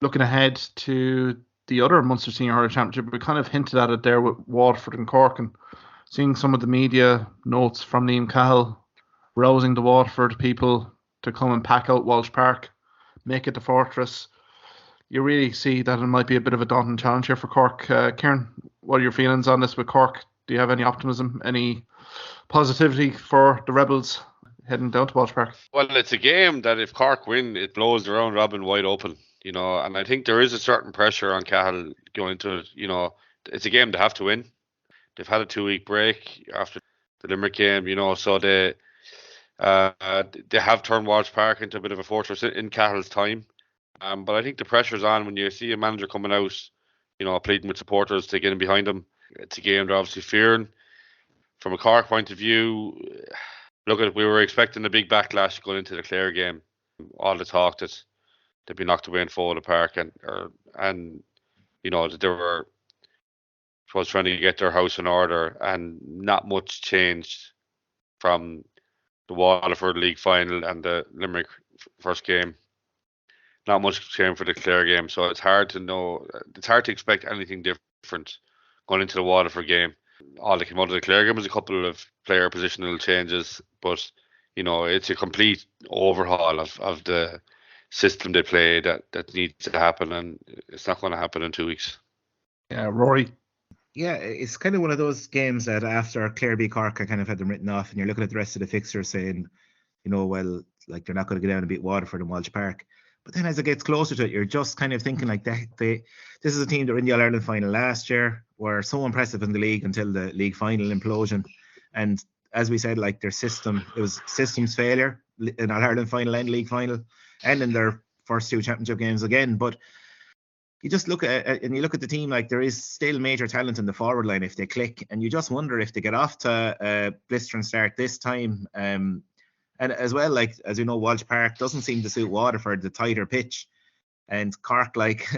Looking ahead to the other Munster Senior Hurling Championship, we kind of hinted at it there with Waterford and Cork, and seeing some of the media notes from Liam Cahill rousing the Waterford people to come and pack out Walsh Park, make it the fortress. You really see that it might be a bit of a daunting challenge here for Cork. Kieran, what are your feelings on this with Cork? Do you have any optimism, any positivity for the Rebels heading down to Walsh Park? Well, it's a game that if Cork win, it blows the round robin wide open, and I think there is a certain pressure on Cahill going into it. It's a game they have to win. They've had a 2-week break after the Limerick game, so they have turned Walsh Park into a bit of a fortress in Cahill's time. But I think the pressure's on when you see a manager coming out, pleading with supporters to get in behind him. It's a game they're obviously fearing. From a Cork point of view, we were expecting a big backlash going into the Clare game. All the talk that they'd be knocked away in Fowler Park, and that they were trying to get their house in order, and not much changed from the Waterford League final and the Limerick first game. Not much changed for the Clare game, so it's hard to know. It's hard to expect anything different going into the Waterford game. All that came out of the Clare game was a couple of player positional changes, but it's a complete overhaul of the system they play that needs to happen, and it's not going to happen in 2 weeks. Yeah, Rory. Yeah, it's kind of one of those games that after Clare beat Cork, I kind of had them written off, and you're looking at the rest of the fixture saying, well, like they're not going to go down and beat Waterford and Walsh Park. But then as it gets closer to it, you're just kind of thinking like this is a team that were in the All-Ireland final last year, were so impressive in the league until the league final implosion. And as we said, like their system, it was systems failure in All-Ireland final and league final, and in their first 2 championship games again. But you just look at the team, like there is still major talent in the forward line if they click, and you just wonder if they get off to a blistering start this time. And as well, like as you know, Walsh Park doesn't seem to suit Waterford, the tighter pitch, and Cork, like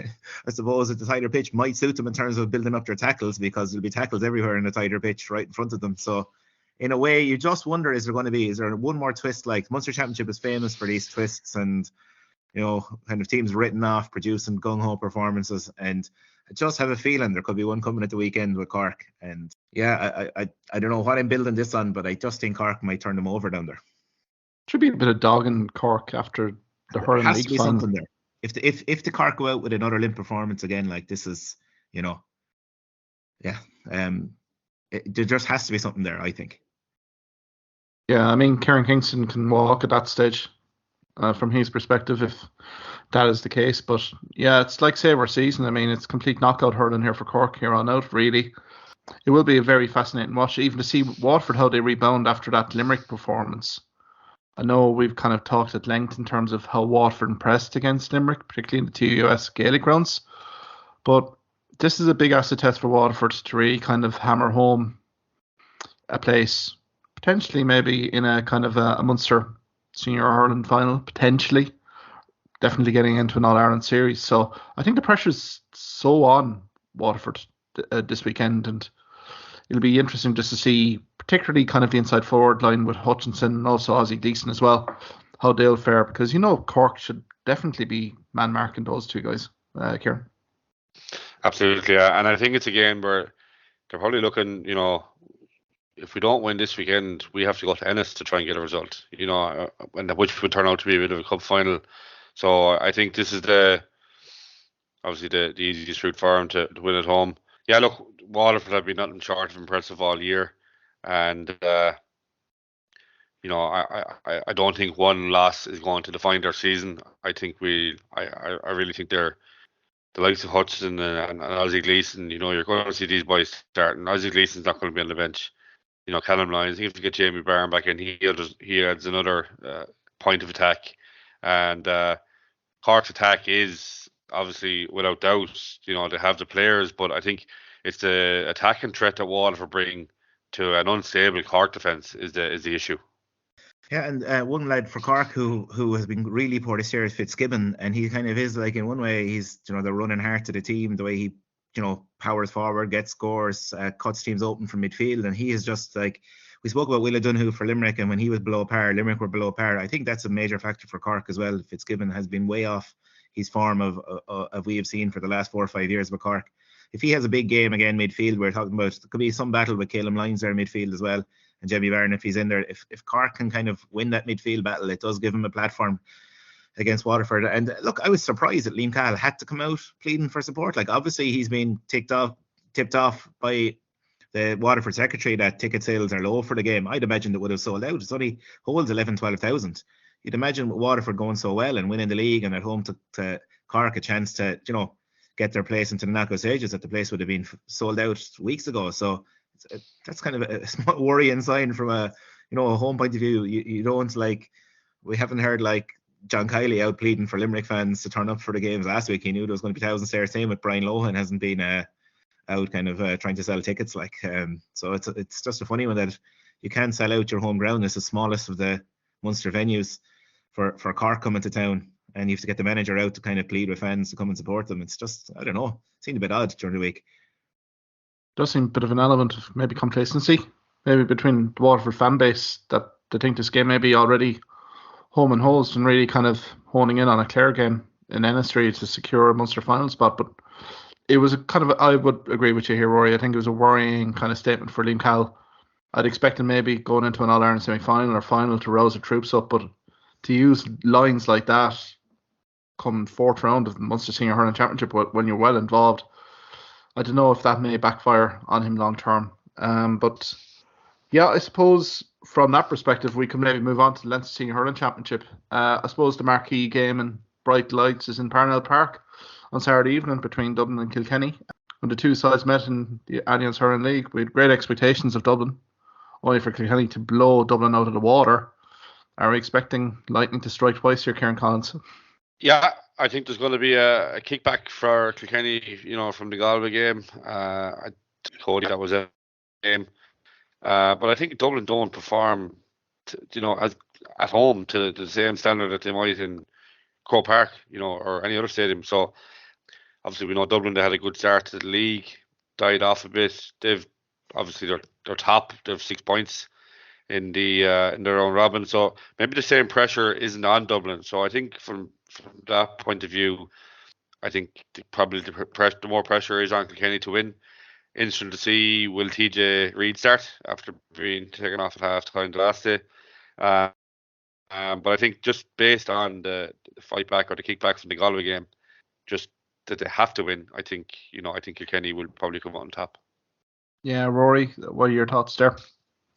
I suppose that the tighter pitch might suit them in terms of building up their tackles, because there'll be tackles everywhere in the tighter pitch right in front of them. So in a way, you just wonder, is there one more twist? Like Munster Championship is famous for these twists, and kind of teams written off producing gung-ho performances, and I just have a feeling there could be one coming at the weekend with Cork. And yeah, I don't know what I'm building this on, but I just think Cork might turn them over down there. Should be a bit of dog in Cork after the hurling league final. There. If the Cork go out with another limp performance again, like this is you know. Yeah. There just has to be something there, I think. Yeah, I mean, Kieran Kingston can walk at that stage from his perspective if that is the case. But yeah, it's like save our season. I mean, it's complete knockout hurling here for Cork here on out, really. It will be a very fascinating watch, even to see Waterford, how they rebound after that Limerick performance. I know we've kind of talked at length in terms of how Waterford impressed against Limerick, particularly in the TUS Gaelic grounds. But this is a big acid test for Waterford to really kind of hammer home a place, potentially maybe in a kind of a Munster Senior Hurling Final, potentially. Definitely getting into an All-Ireland series. So I think the pressure's so on Waterford this weekend, and it'll be interesting just to see, particularly kind of the inside forward line with Hutchinson and also Ozzie Gleeson as well, how they'll fare, because Cork should definitely be man marking those two guys, Kieran. Absolutely, yeah. And I think it's a game where they're probably looking, if we don't win this weekend, we have to go to Ennis to try and get a result, and which would turn out to be a bit of a cup final. So I think this is obviously the easiest route for them to win at home. Yeah, look, Waterford have been nothing short of impressive all year, and I don't think one loss is going to define their season. I think I really think they're the likes of Hutchinson and Ozzie Gleeson. You're going to see these boys starting. Ozzie Gleeson's not going to be on the bench. Callum Lyons, if you get Jamie Byrne back in, he adds another point of attack, and Cork's attack is obviously without doubt, they have the players, but I think it's the attacking threat that Waterford bring to an unstable Cork defence is the issue. Yeah, and one lad for Cork who has been really poor this year is Fitzgibbon, and he kind of is like, in one way he's the running heart of the team, the way he powers forward, gets scores, cuts teams open from midfield, and he is just like, we spoke about Will O'Donoghue for Limerick, and when he was below par, Limerick were below par. I think that's a major factor for Cork as well. Fitzgibbon has been way off his form of we have seen for the last 4 or 5 years with Cork. If he has a big game again midfield, we're talking about there could be some battle with Calum Lyons there midfield as well, and Jamie Byrne if he's in there. If Cork can kind of win that midfield battle, it does give him a platform against Waterford. And look, I was surprised that Liam Cahill had to come out pleading for support. Like, obviously he's been tipped off by the Waterford secretary that ticket sales are low for the game. I'd imagine it would have sold out. It's only holds 12,000. You'd imagine with Waterford going so well and winning the league and at home to Cork a chance to get their place into the knockout stages, that the place would have been sold out weeks ago. So that's kind of a small worrying sign from a home point of view. You don't, like, we haven't heard like John Kiley out pleading for Limerick fans to turn up for the games last week. He knew there was going to be thousands there. Same with Brian Lohan, hasn't been out kind of trying to sell tickets. Like, so it's just a funny one that you can't sell out your home ground. It's the smallest of the Munster venues for Cork coming to town, and you have to get the manager out to kind of plead with fans to come and support them. It's just, I don't know, it seemed a bit odd during the week. Does seem a bit of an element of maybe complacency, maybe between the Waterford fan base, that they think this game may be already home and hosed and really kind of honing in on a Clare game in Ennis to secure a Munster final spot. But it was a kind of, I would agree with you here, Rory. I think it was a worrying kind of statement for Liam Cahill. I'd expect him maybe going into an All-Ireland semi-final or final to rouse the troops up, but to use lines like that come fourth round of the Munster Senior Hurling Championship when you're well involved, I don't know if that may backfire on him long term. But yeah, I suppose from that perspective, we can maybe move on to the Leinster Senior Hurling Championship. I suppose the marquee game in bright lights is in Parnell Park on Saturday evening between Dublin and Kilkenny. When the two sides met in the Alliance Hurling League, we had great expectations of Dublin, only for Kilkenny to blow Dublin out of the water. Are we expecting lightning to strike twice here, Kieran Collins? Yeah, I think there's going to be a kickback for Kilkenny, from the Galway game. Cody, that was a game. But I think Dublin don't perform, as at home to the same standard that they might in Croke Park, or any other stadium. So obviously we know Dublin, they had a good start to the league, died off a bit. They've obviously they're top. They have 6 points in their own robin. So maybe the same pressure isn't on Dublin. So I think from that point of view, I think probably the more pressure is on Kilkenny to win. Interesting to see, will TJ Reid start after being taken off at half time the last day. But I think just based on the fight back or the kickback from the Galway game, just that they have to win, I think Kilkenny will probably come out on top. Yeah, Rory, what are your thoughts there?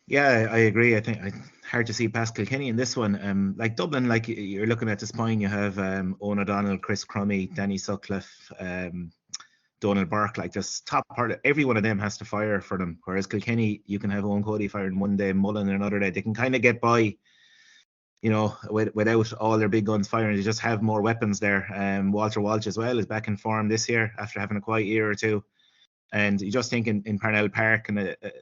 Yeah, I agree. I think hard to see past Kilkenny in this one. Like Dublin, like you're looking at the spine, you have Owen O'Donnell, Chris Crummy, Danny Sutcliffe, Donald Burke. Like just top part of every one of them has to fire for them. Whereas Kilkenny, you can have Owen Cody firing one day, Mullen another day. They can kind of get by, without all their big guns firing. They just have more weapons there. Walter Walsh as well is back in form this year after having a quiet year or two. And you just think in Parnell Park,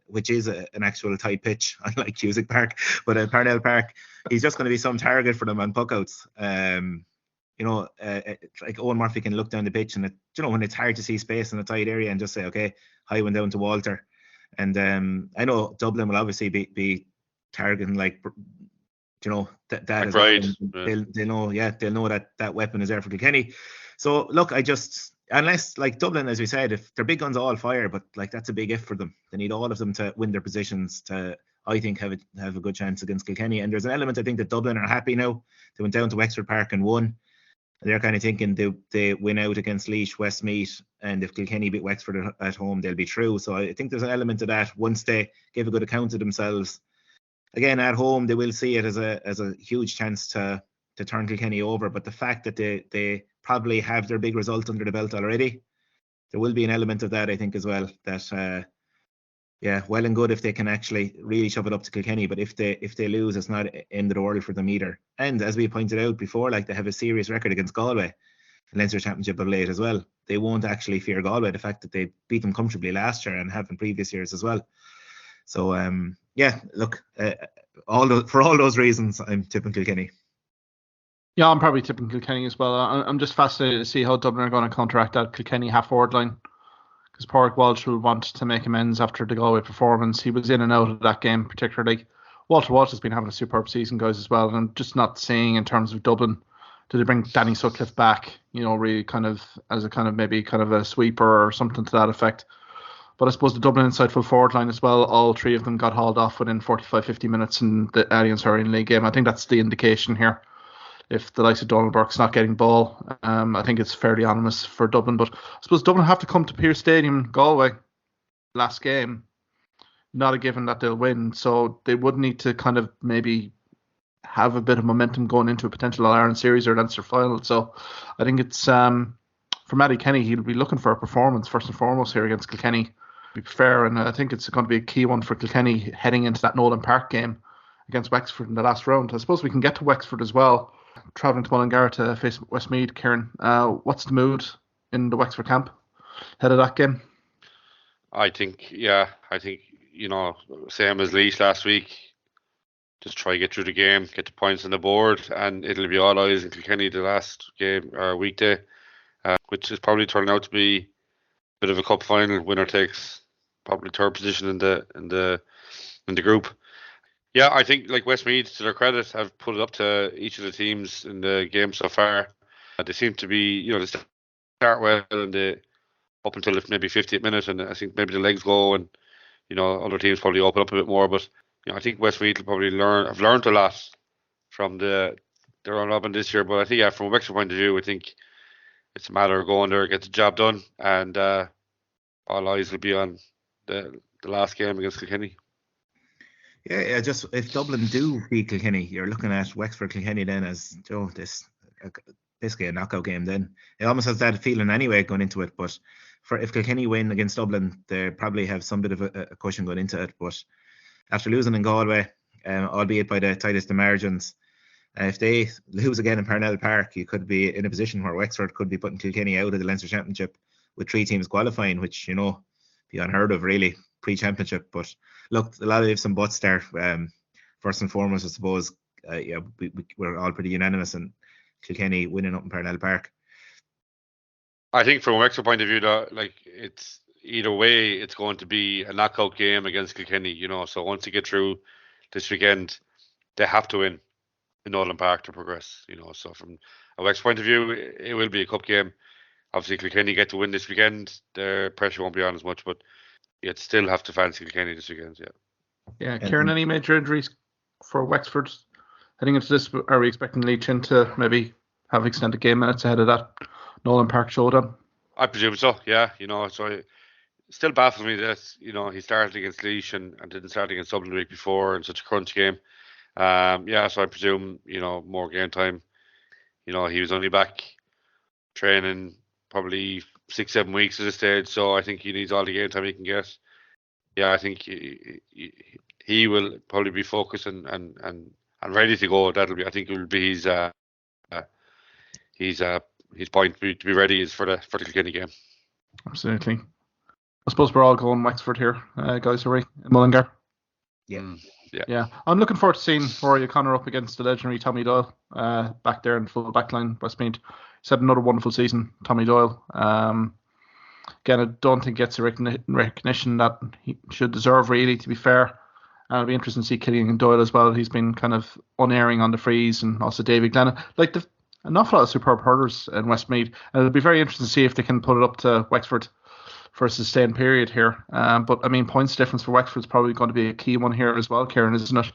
which is an actual tight pitch, unlike Cusick Park, but at Parnell Park, he's just going to be some target for them on puckouts. Like Owen Murphy can look down the pitch, and when it's hard to see space in a tight area, and just say, okay, high one down to Walter. And I know Dublin will obviously be targeting that as well. They'll know that weapon is there for Kilkenny. So look, unless like Dublin, as we said, if their big guns all fire, but like that's a big if for them. They need all of them to win their positions to, I think, have a good chance against Kilkenny. And there's an element, I think, that Dublin are happy now. They went down to Wexford Park and won. And they're kind of thinking they win out against Laois, Westmeath, and if Kilkenny beat Wexford at home, they'll be through. So I think there's an element of that. Once they give a good account of themselves, again at home, they will see it as a huge chance to turn Kilkenny over. But the fact that they probably have their big result under the belt already, there will be an element of that, I think, as well. That well and good if they can actually really shove it up to Kilkenny, but if they lose, it's not end of the world for them either. And as we pointed out before, like they have a serious record against Galway in Leinster Championship of late as well. They won't actually fear Galway, the fact that they beat them comfortably last year and have in previous years as well. So look, for all those reasons, I'm tipping Kilkenny. Yeah, I'm probably tipping Kilkenny as well. I'm just fascinated to see how Dublin are going to counteract that Kilkenny half-forward line, because Pádraig Walsh will want to make amends after the Galway performance. He was in and out of that game particularly. Walter Walsh has been having a superb season, guys, as well. And I'm just not seeing in terms of Dublin, do they bring Danny Sutcliffe back, really kind of as a kind of maybe kind of a sweeper or something to that effect. But I suppose the Dublin inside full forward line as well, all three of them got hauled off within 45-50 minutes in the Allianz Hurling League game. I think that's the indication here. If the likes of Donald Burke's not getting ball, I think it's fairly ominous for Dublin. But I suppose Dublin have to come to Pearse Stadium, Galway, last game. Not a given that they'll win. So they would need to kind of maybe have a bit of momentum going into a potential All-Ireland series or Leinster final. So I think it's, for Matty Kenny, he'll be looking for a performance first and foremost here against Kilkenny. Be fair, and I think it's going to be a key one for Kilkenny heading into that Nolan Park game against Wexford in the last round. I suppose we can get to Wexford as well. Travelling to Mullingar to face Westmeath. Kieran, what's the mood in the Wexford camp ahead of that game? I think same as Laois last week. Just try to get through the game, get the points on the board, and it'll be all eyes in Kilkenny the last game or weekday, which is probably turning out to be a bit of a cup final. Winner takes probably third position in the group. Yeah, I think like Westmeath, to their credit, have put it up to each of the teams in the game so far. They seem to be, they start well and up until maybe 50th minute, and I think maybe the legs go and other teams probably open up a bit more. But I think Westmeath will probably have learned a lot from their own robin this year. But I think from a Wexford point of view, I think it's a matter of going there, get the job done, and all eyes will be on the last game against Kilkenny. Yeah, just if Dublin do beat Kilkenny, you're looking at Wexford Kilkenny then as this basically a knockout game. Then it almost has that feeling anyway going into it. But if Kilkenny win against Dublin, they probably have some bit of a cushion going into it. But after losing in Galway, albeit by the tightest of margins, if they lose again in Parnell Park, you could be in a position where Wexford could be putting Kilkenny out of the Leinster Championship with 3 teams qualifying, which be unheard of really pre-championship. But look, a lot of ifs and buts there. First and foremost, I suppose, we're all pretty unanimous in Kilkenny winning up in Parnell Park. I think from a Wexford point of view, though, like it's either way, it's going to be a knockout game against Kilkenny. So once you get through this weekend, they have to win in Nolan Park to progress. So from a Wexford point of view, it will be a cup game. Obviously, Kilkenny get to win this weekend. Their pressure won't be on as much, but you'd still have to fancy Kilkenny this weekend, Yeah, Kieran, any major injuries for Wexford heading into this? Are we expecting Leitch to maybe have extended game minutes ahead of that Nolan Park showdown? I presume so. Yeah, so it still baffles me that he started against Laois and didn't start against Dublin the week before in such a crunch game. Yeah, so I presume more game time. He was only back training probably 6-7 weeks at this stage, so I think he needs all the game time he can get. Yeah, I think he will probably be focused and ready to go. I think it will be his point to be ready is for the Kilkenny game. Absolutely. I suppose we're all going Wexford here, guys, are we? In Mullingar? Yeah. Yeah. I'm looking forward to seeing Rory O'Connor up against the legendary Tommy Doyle back there in full backline. Westmeath. He's had another wonderful season, Tommy Doyle. Again, I don't think gets the recognition that he should deserve, really, to be fair. It'll be interesting to see Killian Doyle as well. He's been kind of unerring on the frees, and also David Glennon. Like, an awful lot of superb hurlers in Westmeath. And it'll be very interesting to see if they can put it up to Wexford for a sustained period here. But, I mean, points difference for Wexford is probably going to be a key one here as well, Kieran, isn't it?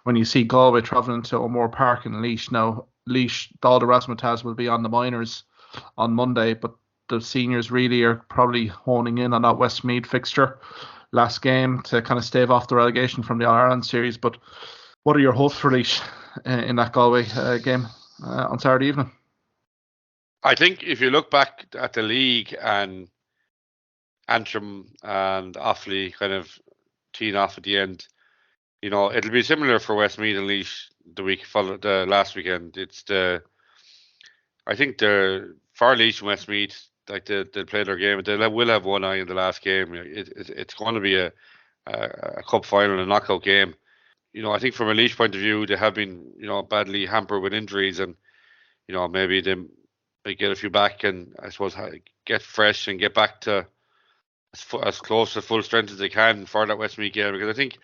When you see Galway travelling to O'Moore Park and Laois. Now, Laois, all the razzmatazz will be on the minors on Monday, but the seniors really are probably honing in on that Westmeath fixture last game to kind of stave off the relegation from the All-Ireland series. But what are your hopes for Laois in that Galway game on Saturday evening? I think if you look back at the league and Antrim and Offaly kind of teeing off at the end, it'll be similar for Westmeath and Laois the last weekend. I think for Laois and Westmeath, like they'll play their game, they will have one eye in the last game. It's going to be a cup final, a knockout game. I think from a Laois point of view, they have been badly hampered with injuries, and maybe they might get a few back, and I suppose get fresh and get back to as close to full strength as they can for that Westmeath game. Because I think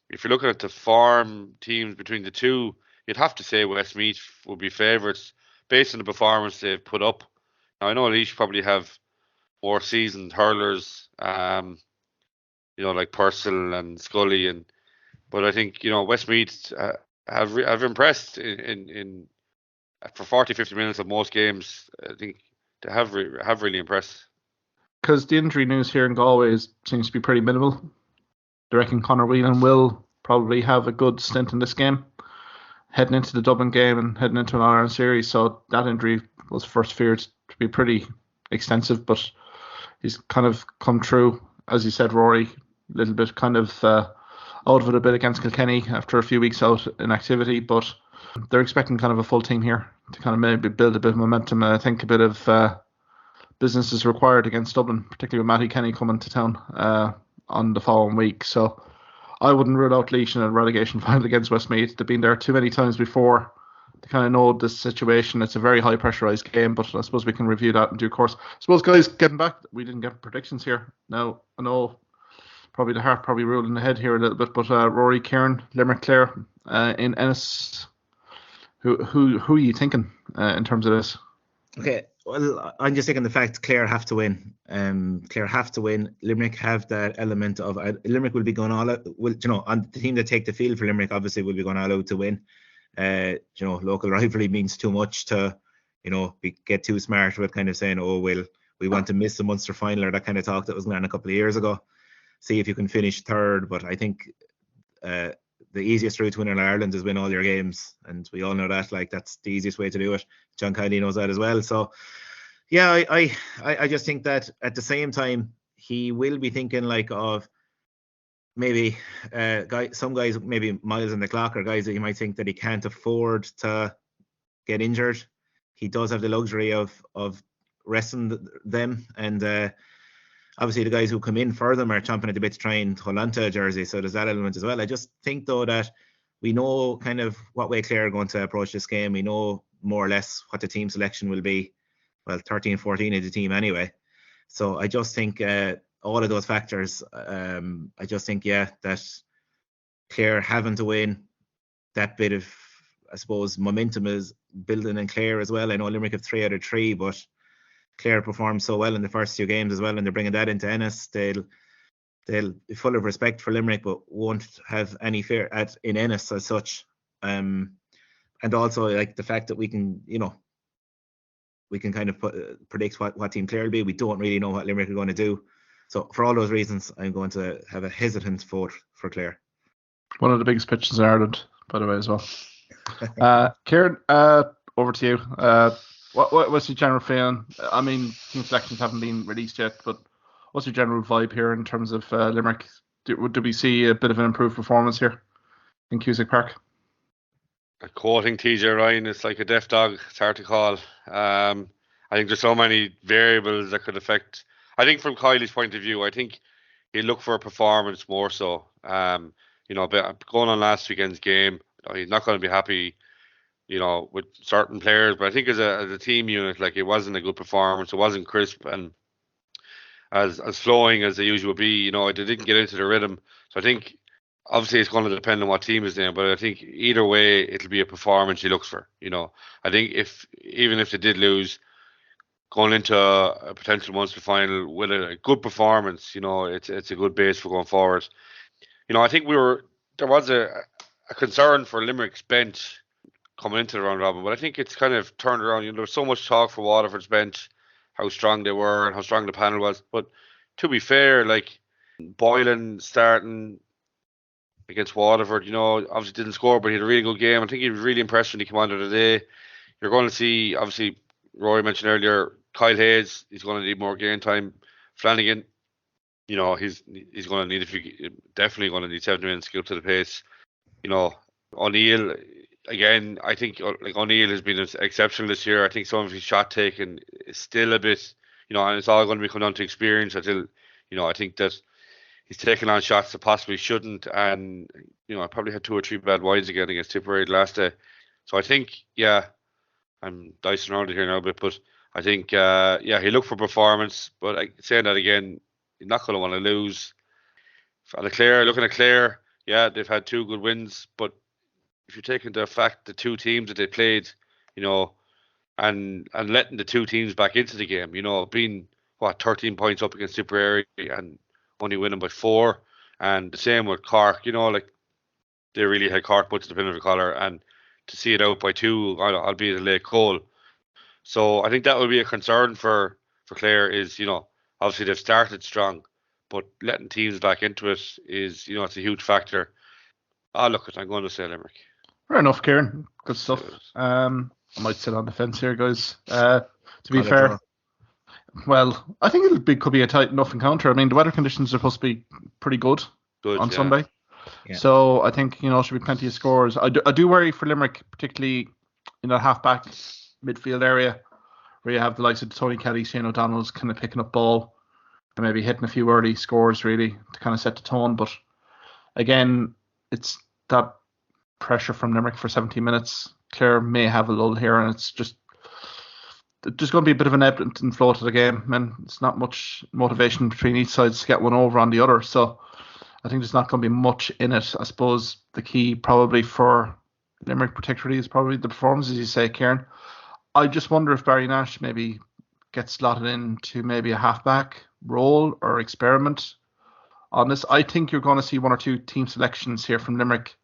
if you're looking at the form teams between the two, you'd have to say Westmeath will be favourites based on the performance they've put up. Now, I know Laois probably have more seasoned hurlers, like Purcell and Scully, but I think Westmeath have impressed in for 40-50 minutes of most games. I think they have really impressed. Because the injury news here in Galway seems to be pretty minimal. Do you reckon Conor Whelan will probably have a good stint in this game, heading into the Dublin game and heading into an All-Ireland series? So that injury was first feared to be pretty extensive, but he's kind of come true, as you said, Rory, a little bit kind of out of it a bit against Kilkenny after a few weeks out in activity, but they're expecting kind of a full team here to kind of maybe build a bit of momentum. And I think a bit of business is required against Dublin, particularly with Matty Kenny coming to town on the following week. So I wouldn't rule out Laois in a relegation final against Westmeath. They've been there too many times before to kind of know the situation. It's a very high pressurised game, but I suppose we can review that in due course. I suppose, guys, getting back, we didn't get predictions here. Now, I know probably the heart ruling the head here a little bit, but Rory, Kieran, Limerick, Clare, in Ennis, who are you thinking in terms of this? Okay, well, I'm just thinking the fact Clare have to win. Clare have to win. Limerick have that element of Limerick will be going all out. On the team that take the field for Limerick obviously will be going all out to win. Local rivalry means too much to, get too smart with kind of saying, oh, well, we want to miss the Munster final, or that kind of talk that was going on a couple of years ago. See if you can finish third. But I think the easiest route to win in Ireland is win all your games, and we all know that. Like, that's the easiest way to do it. John Kennedy knows that as well. So, yeah, I just think that at the same time he will be thinking like of maybe some guys maybe miles on the clock, or guys that you might think that he can't afford to get injured. He does have the luxury of resting them, and obviously the guys who come in for them are chomping at the bit to try and hold on to a jersey, so there's that element as well. I just think though that we know kind of what way Clare are going to approach this game. We know more or less what the team selection will be. Well, 13-14 is the team anyway. So I just think all of those factors, I just think, that Clare having to win, that bit of, I suppose, momentum is building in Clare as well. I know Limerick have 3 out of 3, but Clare performed so well in the first 2 games as well, and they're bringing that into Ennis. They'll be full of respect for Limerick, but won't have any fear in Ennis as such. And also, like, the fact that we can, we can kind of predict what Team Clare will be. We don't really know what Limerick are going to do. So for all those reasons, I'm going to have a hesitant vote for Clare. One of the biggest pitches in Ireland, by the way, as well. Kieran, over to you. What's your general feeling? I mean, team selections haven't been released yet, but what's your general vibe here in terms of Limerick? Do we see a bit of an improved performance here in Cusack Park? Quoting TJ Ryan, it's like a deaf dog. It's hard to call. I think there's so many variables that could affect. I think from Kylie's point of view, I think he'll look for a performance more so. But going on last weekend's game, he's not going to be happy, with certain players. But I think as a team unit, like, it wasn't a good performance. It wasn't crisp and as flowing as they usually would be. They didn't get into the rhythm. So I think obviously it's going to depend on what team is there. But I think either way, it'll be a performance he looks for. I think even if they did lose, going into a potential Munster final with a good performance, it's a good base for going forward. I think there was a concern for Limerick's bench coming into the round robin, but I think it's kind of turned around. There was so much talk for Waterford's bench, how strong they were and how strong the panel was. But to be fair, like, Boylan starting against Waterford, obviously didn't score, but he had a really good game. I think he was really impressed when he came onto the day. You're going to see, obviously, Rory mentioned earlier, Kyle Hayes, he's going to need more game time. Flanagan, he's going to need definitely going to need 70 minutes to get up to the pace. O'Neill, again, I think O'Neill has been exceptional this year. I think some of his shot taking is still a bit, and it's all going to be coming down to experience until, I think that he's taking on shots that possibly shouldn't. And, I probably had 2 or 3 bad wides again against Tipperary last day. So I think, I'm dicing around it here now a bit, but I think, he looked for performance. But saying that again, you're not going to want to lose. Looking at Clare, they've had 2 good wins, but if you take into fact the 2 teams that they played, and letting the 2 teams back into the game, being 13 points up against Tipperary and only winning by 4, and the same with Cork, they really had Cork put to the pin of the collar, and to see it out by 2, albeit a late goal. So I think that would be a concern for Clare is, obviously they've started strong, but letting teams back into it is, it's a huge factor. I'm going to say Limerick. Fair enough, Kieran. Good stuff. I might sit on the fence here, guys. To be fair, well, I think could be a tight enough encounter. I mean, the weather conditions are supposed to be pretty good on Sunday. Yeah. So I think, should be plenty of scores. I do worry for Limerick, particularly in that half-back midfield area where you have the likes of Tony Kelly, Shane O'Donnell's kind of picking up ball and maybe hitting a few early scores really to kind of set the tone. But again, it's that pressure from Limerick for 17 minutes. Clare may have a lull here, and it's just going to be a bit of an ebb and flow to the game, and it's not much motivation between each side to get one over on the other. So I think there's not going to be much in it. I suppose the key probably for Limerick particularly is probably the performance, as you say, Kieran. I just wonder if Barry Nash maybe gets slotted into maybe a halfback role or experiment on this. I think you're going to see 1 or 2 team selections here from Limerick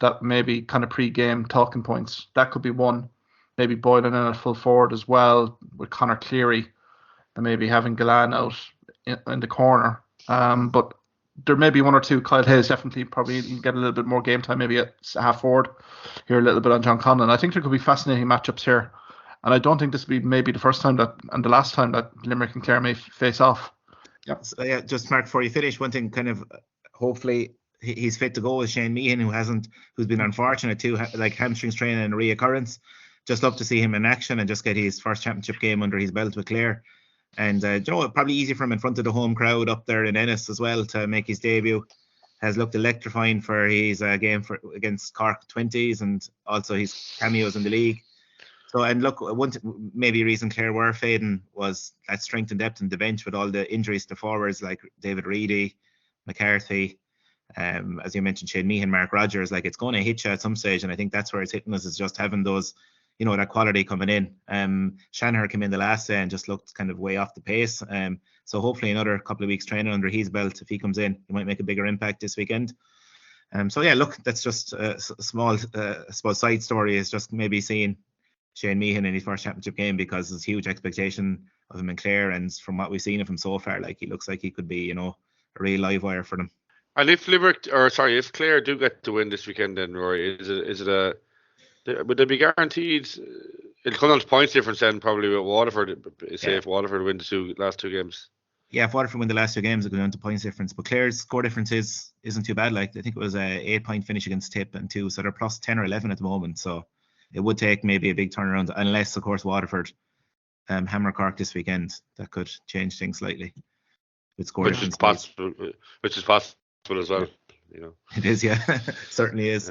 that maybe kind of pre-game talking points. That could be one. Maybe Boylan in at full forward as well with Conor Cleary and maybe having Galan out in the corner. But there may be 1 or 2. Kyle Hayes definitely probably get a little bit more game time, maybe at half forward here a little bit on John Conlon. I think there could be fascinating matchups here. And I don't think this will be maybe the first time and the last time that Limerick and Clare may face off. Yep. So just Mark, before you finish, one thing kind of hopefully he's fit to go with Shane Meehan, who's been unfortunate too, like hamstrings training and a reoccurrence. Just love to see him in action and just get his first championship game under his belt with Clare. And probably easy for him in front of the home crowd up there in Ennis as well to make his debut. Has looked electrifying for his game against Cork 20s and also his cameos in the league. So, and look, maybe reason Clare were fading was that strength and depth in the bench with all the injuries to forwards like David Reedy, McCarthy, as you mentioned, Shane Meehan, Mark Rogers. Like, it's going to hit you at some stage, and I think that's where it's hitting us, is just having those, that quality coming in. Shanahan came in the last day and just looked kind of way off the pace. So hopefully another couple of weeks training under his belt, if he comes in, he might make a bigger impact this weekend. So yeah, look, that's just a small, I suppose, side story is just maybe seeing Shane Meehan in his first championship game, because there's huge expectation of him in Clare, and from what we've seen of him so far, like, he looks like he could be, a real live wire for them. And if if Clare do get to win this weekend, then Rory, would they be guaranteed? It'll come down to points difference then, probably with Waterford. Say if Waterford win the last two games. Yeah, if Waterford win the last two games, it'll go down to points difference. But Clare's score difference isn't too bad. Like, I think it was a 8-point finish against Tip and 2, so they're plus 10 or 11 at the moment. So it would take maybe a big turnaround, unless, of course, Waterford hammer Cork this weekend. That could change things slightly. With score difference, which is possible as well. It is, yeah, certainly is.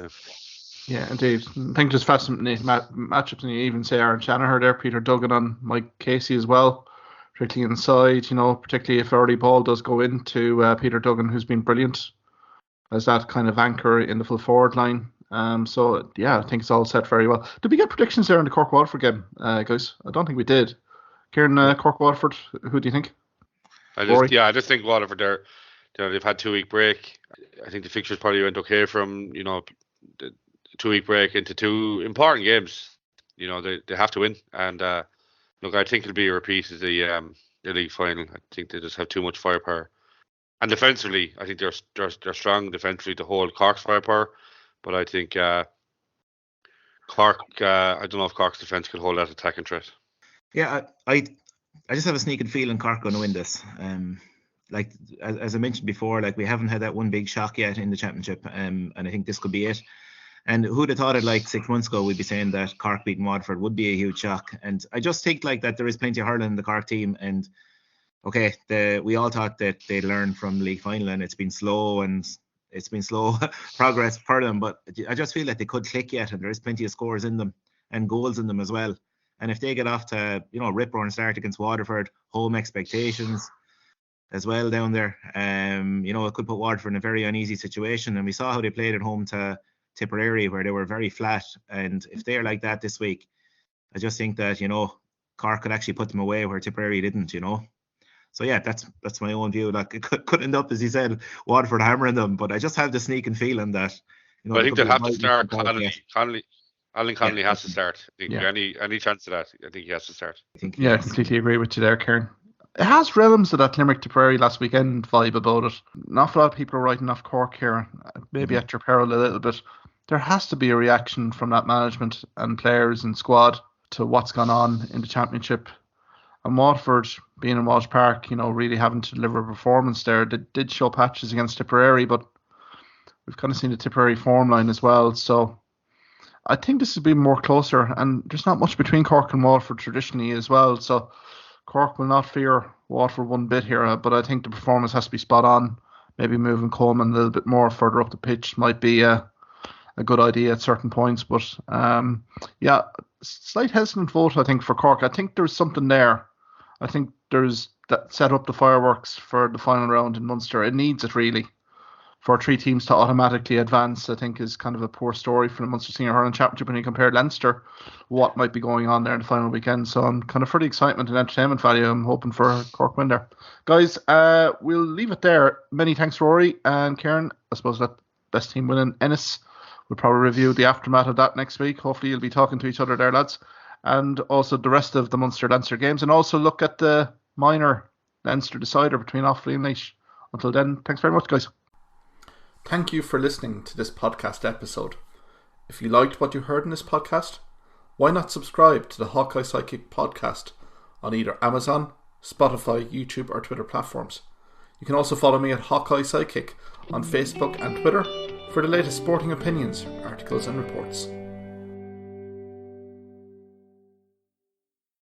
Yeah, indeed. I think there's fascinating matchups, and you even say Aaron Shanahan there, Peter Duggan on Mike Casey as well, particularly inside. Particularly if early ball does go into Peter Duggan, who's been brilliant as that kind of anchor in the full forward line. So yeah, I think it's all set very well. Did we get predictions there in the Cork Waterford game, guys? I don't think we did. Kieran, Cork Waterford, who do you think? I just think Waterford there. They've had 2-week break. I think the fixtures probably went okay from the 2-week break into 2 important games. They have to win, and look, I think it'll be a repeat of the league final. I think they just have too much firepower, and defensively, I think they're strong defensively to hold Cork's firepower. But I think Cork. I don't know if Cork's defence could hold that attacking threat. Yeah, I just have a sneaking feeling Cork going to win this. Like, as I mentioned before, like, we haven't had that one big shock yet in the championship, and I think this could be it. And who'd have thought it, like 6 months ago, we'd be saying that Cork beating Waterford would be a huge shock. And I just think like that there is plenty of hurling in the Cork team. And okay, we all thought that they'd learn from the league final, and it's been slow progress for them. But I just feel like they could click yet, and there is plenty of scores in them and goals in them as well. And if they get off to rip-roaring start against Waterford, home expectations as well down there, it could put Waterford in a very uneasy situation. And we saw how they played at home to Tipperary, where they were very flat. And if they're like that this week, I just think that Cork could actually put them away where Tipperary didn't. So yeah, that's my own view. Like, it could end up, as you said, Waterford hammering them, but I just have the sneaking feeling that I think they'll have to start. Alan Connolly has to start. I think any chance of that, I think he has to start. I completely agree with you there, Kieran. It has realms of that Limerick Tipperary last weekend vibe about it. An awful lot of people are writing off Cork here, maybe at your peril a little bit. There has to be a reaction from that management and players and squad to what's gone on in the championship. And Waterford, being in Walsh Park, really having to deliver a performance there. They did show patches against Tipperary, but we've kind of seen the Tipperary form line as well. So I think this has been more closer, and there's not much between Cork and Waterford traditionally as well. So Cork will not fear Waterford one bit here, but I think the performance has to be spot on. Maybe moving Coleman a little bit more further up the pitch might be a good idea at certain points. But slight hesitant vote, I think, for Cork. I think there's something there. I think there's that set up the fireworks for the final round in Munster. It needs it really. For 3 teams to automatically advance, I think, is kind of a poor story for the Munster Senior Hurling Championship when you compare Leinster, what might be going on there in the final weekend. So I'm kind of for the excitement and entertainment value. I'm hoping for a Cork win there. Guys, we'll leave it there. Many thanks, Rory and Kieran. I suppose that best team winning Ennis. We'll probably review the aftermath of that next week. Hopefully you'll be talking to each other there, lads. And also the rest of the Munster Leinster games. And also look at the minor Leinster decider between Offaly and Laois. Until then, thanks very much, guys. Thank you for listening to this podcast episode. If you liked what you heard in this podcast, why not subscribe to the Hawkeye Sidekick podcast on either Amazon, Spotify, YouTube or Twitter platforms. You can also follow me at Hawkeye Sidekick on Facebook and Twitter for the latest sporting opinions, articles and reports.